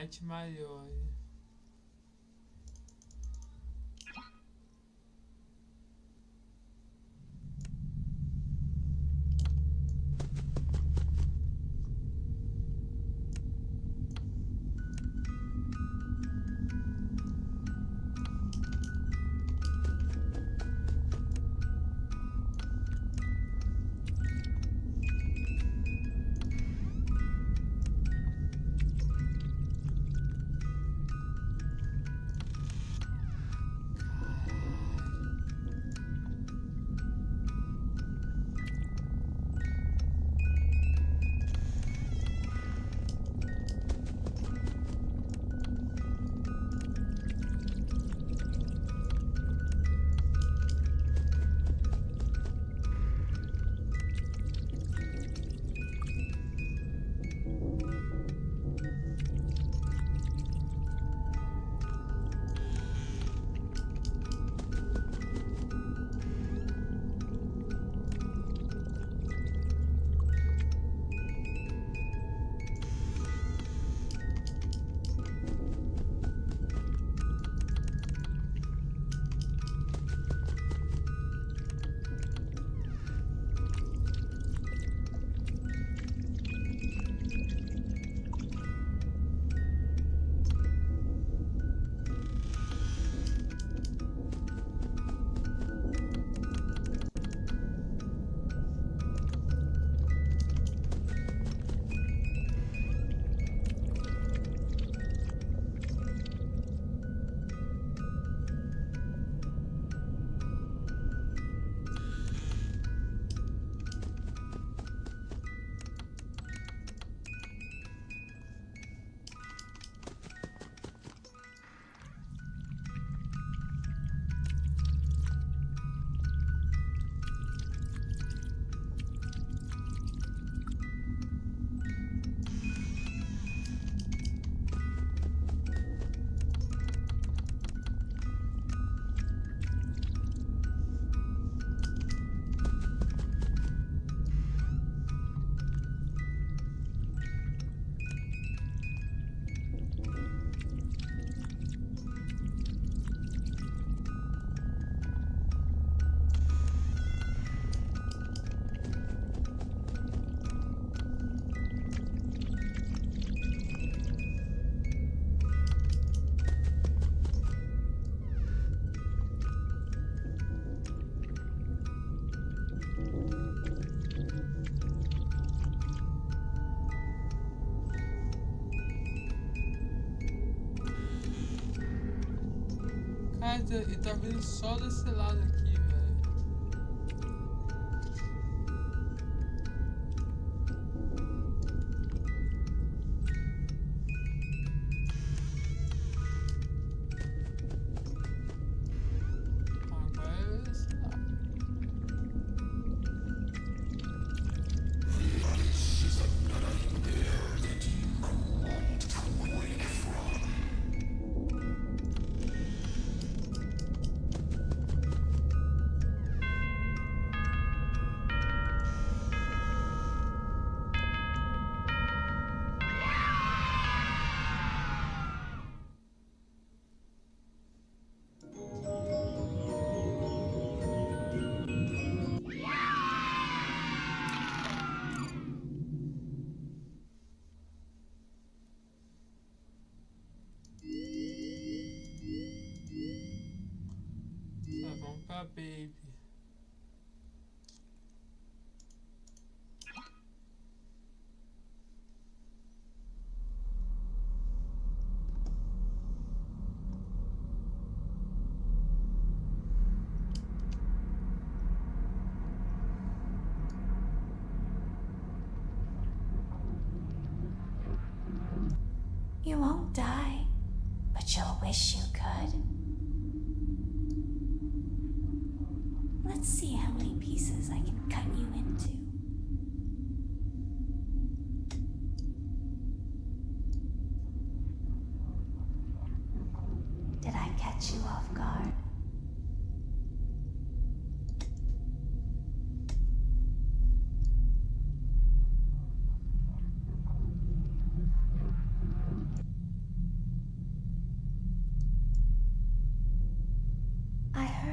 night maior. Cara, e tá vindo só desse lado aqui, velho. Agora é esse lado. Tá, vamos pra Baby. You won't die, but you'll wish you could. Let's see how many pieces I can cut you into. Did I catch you off guard?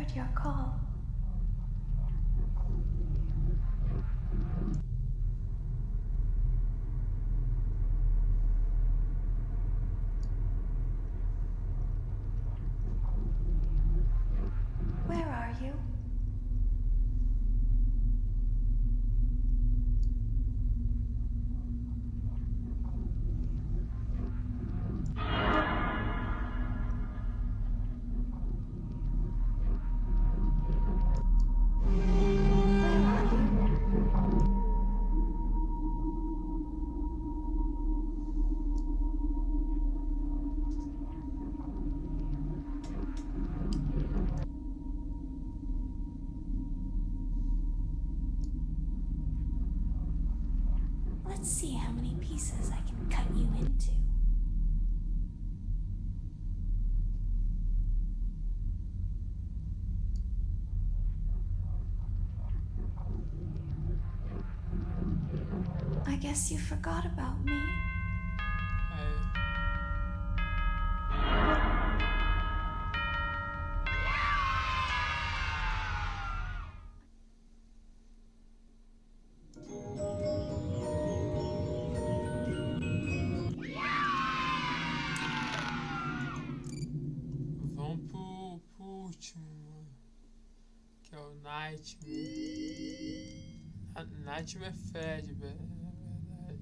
heard your call. Where are you? Let's see how many pieces I can cut you into. I guess you forgot about me. Vamos pro último, que é o Nightmare. Nightmare Fred, velho, na verdade.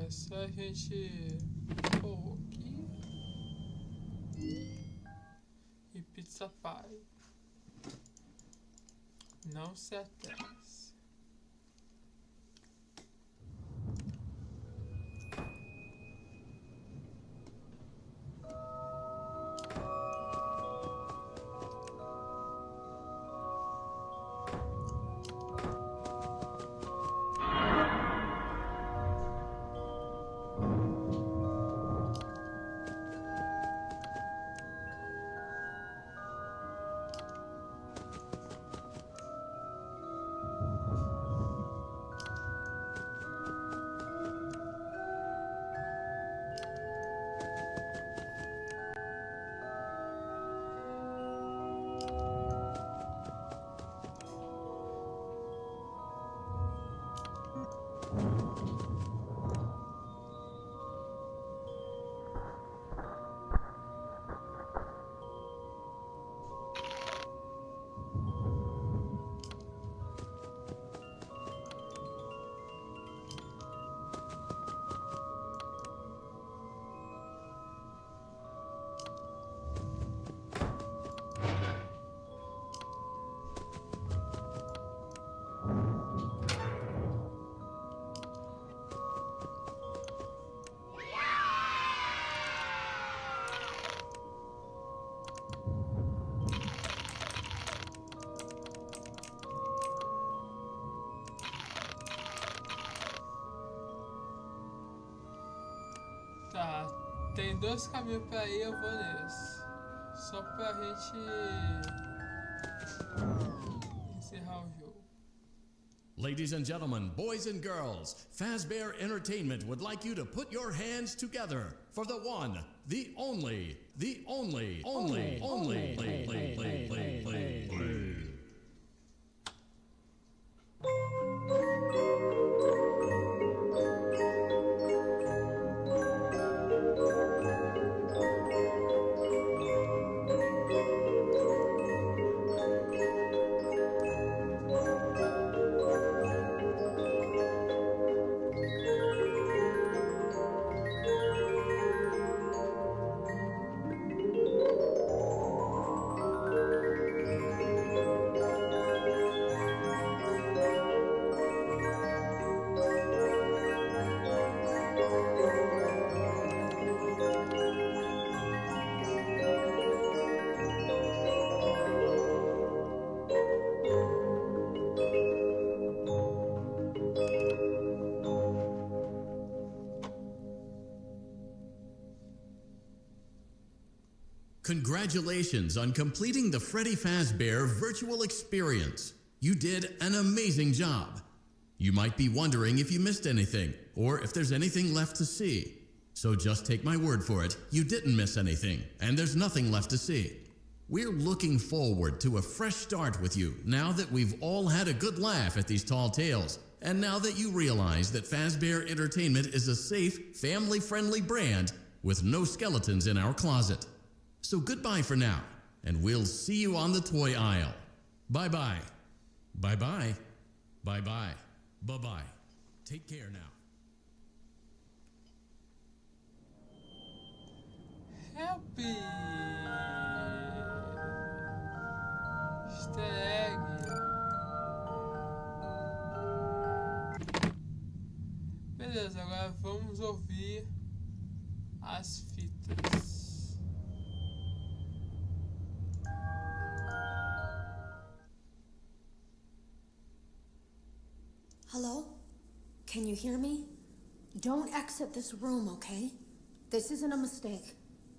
É só a gente pôr aqui e pizza pie. Não se atrase. Tá, tem dois caminhos pra ir, eu vou nesse. Só pra gente encerrar o jogo. Ladies and gentlemen, boys and girls, Fazbear Entertainment would like you to put your hands together for the one, the only. Congratulations on completing the Freddy Fazbear virtual experience. You did an amazing job. You might be wondering if you missed anything, or if there's anything left to see. So just take my word for it, you didn't miss anything, and there's nothing left to see. We're looking forward to a fresh start with you now that we've all had a good laugh at these tall tales, and now that you realize that Fazbear Entertainment is a safe, family-friendly brand with no skeletons in our closet. So goodbye for now, and we'll see you on the toy aisle. Bye-bye. Bye-bye. Bye-bye. Bye-bye. Take care now. Happy Easter egg. Beleza, agora vamos ouvir as fitas. Hello? Can you hear me? Don't exit this room, okay? This isn't a mistake.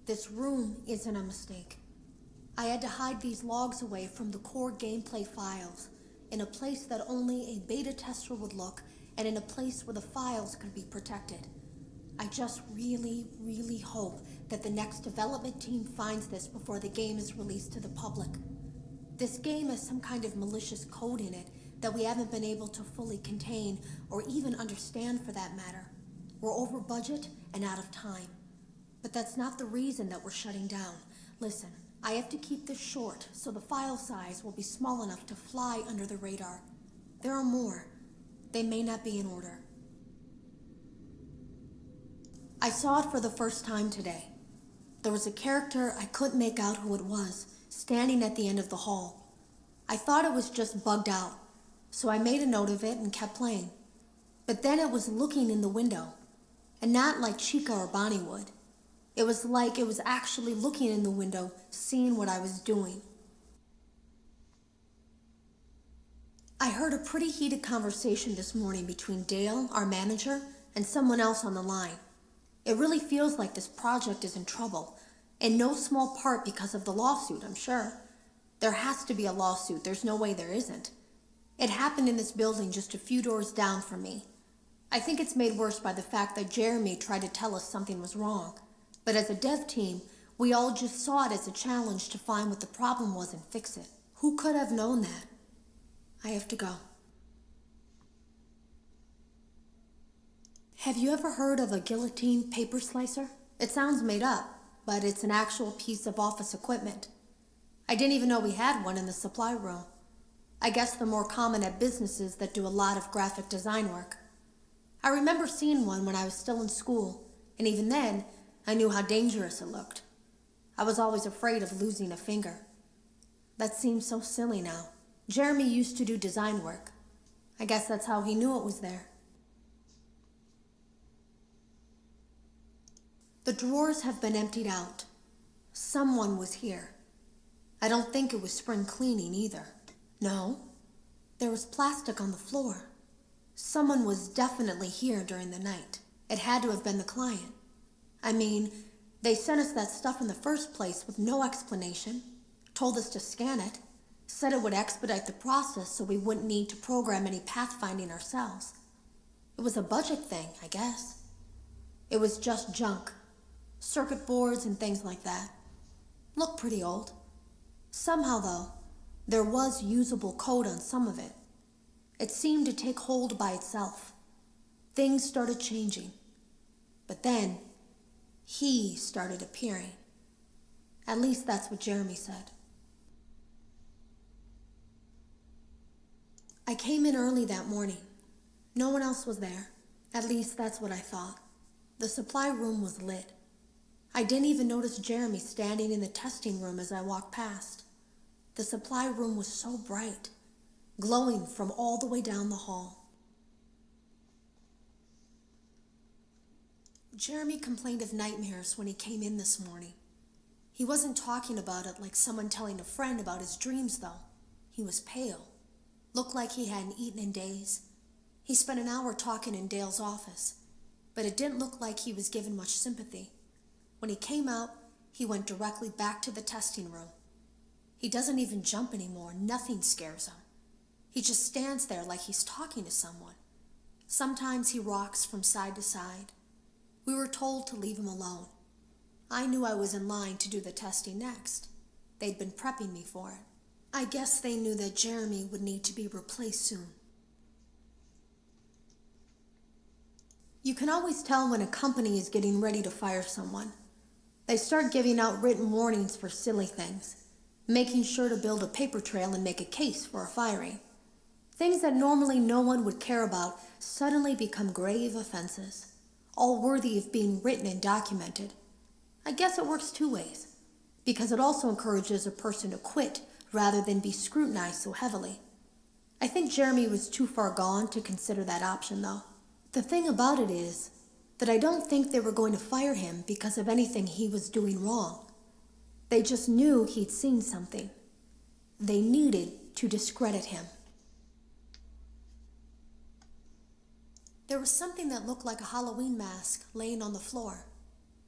This room isn't a mistake. I had to hide these logs away from the core gameplay files, in a place that only a beta tester would look, and in a place where the files could be protected. I just really hope that the next development team finds this before the game is released to the public. This game has some kind of malicious code in it that we haven't been able to fully contain or even understand, for that matter. We're over budget and out of time. But that's not the reason that we're shutting down. Listen, I have to keep this short so the file size will be small enough to fly under the radar. There are more. They may not be in order. I saw it for the first time today. There was a character I couldn't make out who it was, standing at the end of the hall. I thought it was just bugged out, so I made a note of it and kept playing. But then it was looking in the window, and not like Chica or Bonnie would. It was like it was actually looking in the window, seeing what I was doing. I heard a pretty heated conversation this morning between Dale, our manager, and someone else on the line. It really feels like this project is in trouble, in no small part because of the lawsuit, I'm sure. There has to be a lawsuit, there's no way there isn't. It happened in this building just a few doors down from me. I think it's made worse by the fact that Jeremy tried to tell us something was wrong. But as a dev team, we all just saw it as a challenge to find what the problem was and fix it. Who could have known that? I have to go. Have you ever heard of a guillotine paper slicer? It sounds made up, but it's an actual piece of office equipment. I didn't even know we had one in the supply room. I guess they're more common at businesses that do a lot of graphic design work. I remember seeing one when I was still in school, and even then, I knew how dangerous it looked. I was always afraid of losing a finger. That seems so silly now. Jeremy used to do design work. I guess that's how he knew it was there. The drawers have been emptied out. Someone was here. I don't think it was spring cleaning either. No, there was plastic on the floor. Someone was definitely here during the night. It had to have been the client. I mean, they sent us that stuff in the first place with no explanation, told us to scan it, said it would expedite the process so we wouldn't need to program any pathfinding ourselves. It was a budget thing, I guess. It was just junk. Circuit boards and things like that. Looked pretty old. Somehow, though, there was usable code on some of it. It seemed to take hold by itself. Things started changing. But then, he started appearing. At least that's what Jeremy said. I came in early that morning. No one else was there. At least that's what I thought. The supply room was lit. I didn't even notice Jeremy standing in the testing room as I walked past. The supply room was so bright, glowing from all the way down the hall. Jeremy complained of nightmares when he came in this morning. He wasn't talking about it like someone telling a friend about his dreams, though. He was pale. Looked like he hadn't eaten in days. He spent an hour talking in Dale's office, but it didn't look like he was given much sympathy. When he came out, he went directly back to the testing room. He doesn't even jump anymore. Nothing scares him. He just stands there like he's talking to someone. Sometimes he rocks from side to side. We were told to leave him alone. I knew I was in line to do the testing next. They'd been prepping me for it. I guess they knew that Jeremy would need to be replaced soon. You can always tell when a company is getting ready to fire someone. They start giving out written warnings for silly things, making sure to build a paper trail and make a case for a firing. Things that normally no one would care about suddenly become grave offenses, all worthy of being written and documented. I guess it works two ways, because it also encourages a person to quit rather than be scrutinized so heavily. I think Jeremy was too far gone to consider that option, though. The thing about it is that I don't think they were going to fire him because of anything he was doing wrong. They just knew he'd seen something. They needed to discredit him. There was something that looked like a Halloween mask laying on the floor.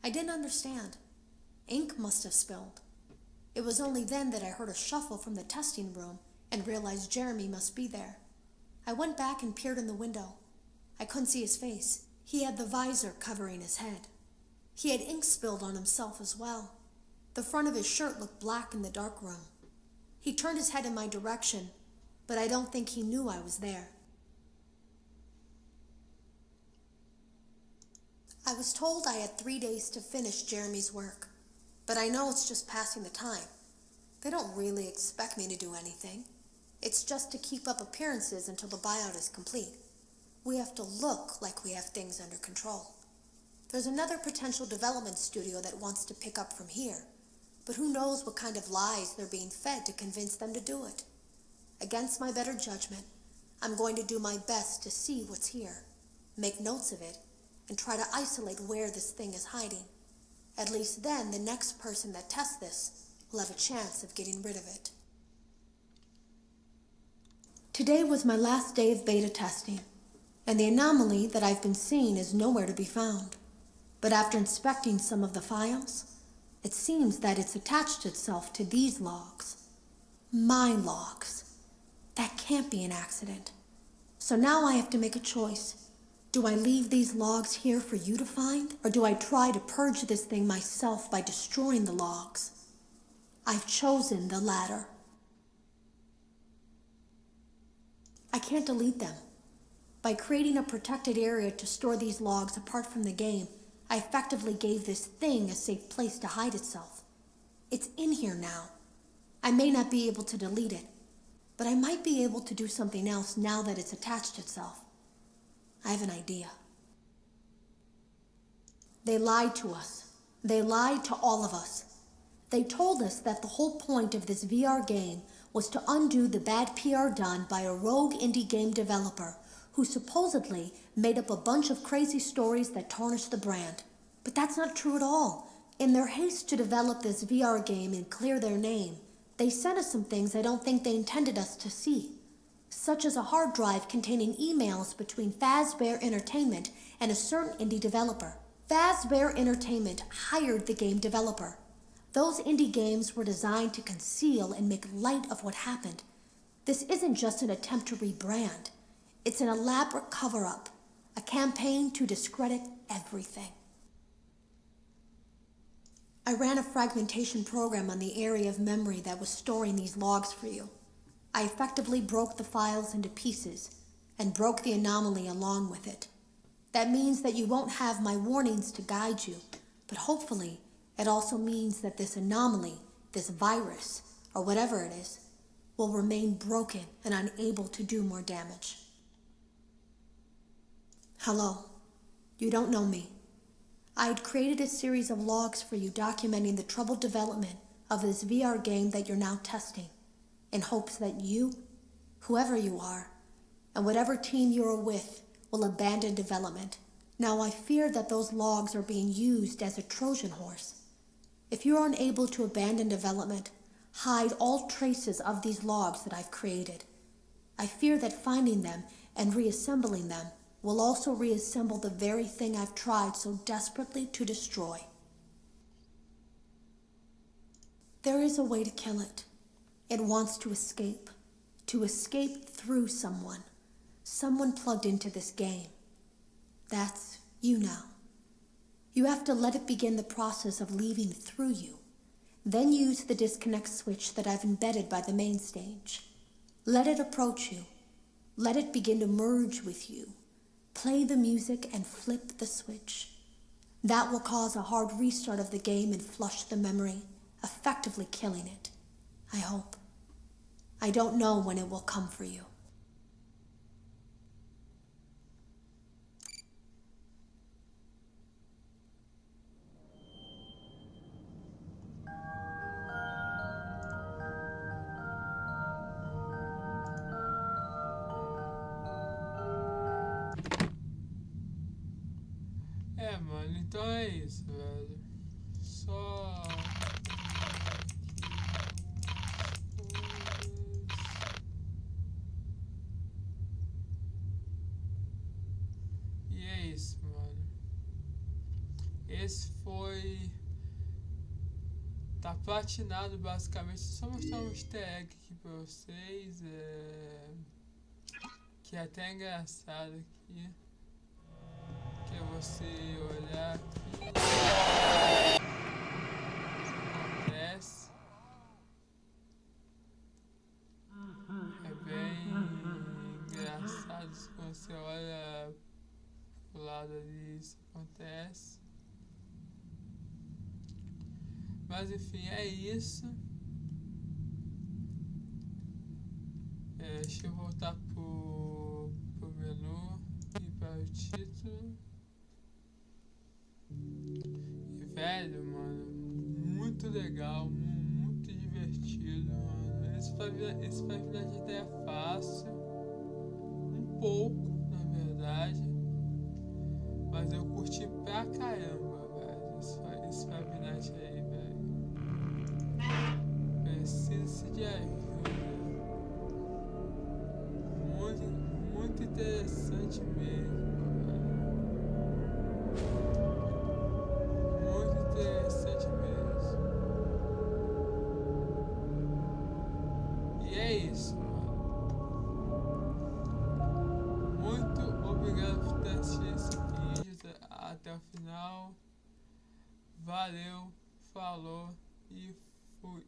I didn't understand. Ink must have spilled. It was only then that I heard a shuffle from the testing room and realized Jeremy must be there. I went back and peered in the window. I couldn't see his face. He had the visor covering his head. He had ink spilled on himself as well. The front of his shirt looked black in the dark room. He turned his head in my direction, but I don't think he knew I was there. I was told I had 3 days to finish Jeremy's work, but I know it's just passing the time. They don't really expect me to do anything. It's just to keep up appearances until the buyout is complete. We have to look like we have things under control. There's another potential development studio that wants to pick up from here, but who knows what kind of lies they're being fed to convince them to do it. Against my better judgment, I'm going to do my best to see what's here, make notes of it, and try to isolate where this thing is hiding. At least then, the next person that tests this will have a chance of getting rid of it. Today was my last day of beta testing, and the anomaly that I've been seeing is nowhere to be found. But after inspecting some of the files, it seems that it's attached itself to these logs. My logs. That can't be an accident. So now I have to make a choice. Do I leave these logs here for you to find, or do I try to purge this thing myself by destroying the logs? I've chosen the latter. I can't delete them. By creating a protected area to store these logs apart from the game, I effectively gave this thing a safe place to hide itself. It's in here now. I may not be able to delete it, but I might be able to do something else now that it's attached itself. I have an idea. They lied to us. They lied to all of us. They told us that the whole point of this VR game was to undo the bad PR done by a rogue indie game developer who supposedly made up a bunch of crazy stories that tarnished the brand. But that's not true at all. In their haste to develop this VR game and clear their name, they sent us some things I don't think they intended us to see, such as a hard drive containing emails between Fazbear Entertainment and a certain indie developer. Fazbear Entertainment hired the game developer. Those indie games were designed to conceal and make light of what happened. This isn't just an attempt to rebrand. It's an elaborate cover-up, a campaign to discredit everything. I ran a fragmentation program on the area of memory that was storing these logs for you. I effectively broke the files into pieces and broke the anomaly along with it. That means that you won't have my warnings to guide you, but hopefully it also means that this anomaly, this virus, or whatever it is, will remain broken and unable to do more damage. Hello. You don't know me. I had created a series of logs for you documenting the troubled development of this VR game that you're now testing, in hopes that you, whoever you are, and whatever team you're with, will abandon development. Now I fear that those logs are being used as a Trojan horse. If you're unable to abandon development, hide all traces of these logs that I've created. I fear that finding them and reassembling them will also reassemble the very thing I've tried so desperately to destroy. There is a way to kill it. It wants to escape through someone plugged into this game. That's you now. You have to let it begin the process of leaving through you. Then use the disconnect switch that I've embedded by the main stage. Let it approach you. Let it begin to merge with you. Play the music and flip the switch. That will cause a hard restart of the game and flush the memory, effectively killing it. I hope. I don't know when it will come for you. Mano, então é isso, velho. Só... E é isso, mano. Esse foi... Tá platinado, basicamente. Só mostrar um easter egg aqui pra vocês. Que é até engraçado aqui. Que é você olhar aqui. Acontece. É bem engraçado quando você olha pro lado ali, isso acontece. Mas enfim, é isso. Deixa eu voltar pro menu e para o título. Sério, mano. Muito legal, muito divertido, mano. Esse Five Nights até é fácil. Um pouco, na verdade. Mas eu curti pra caramba, velho. Esse Five Nights aí, velho. Preciso de ajuda. Muito interessante mesmo. Muito interessante mesmo. E é isso, mano. Muito obrigado por ter assistido esse vídeo até o final. Valeu, falou e fui.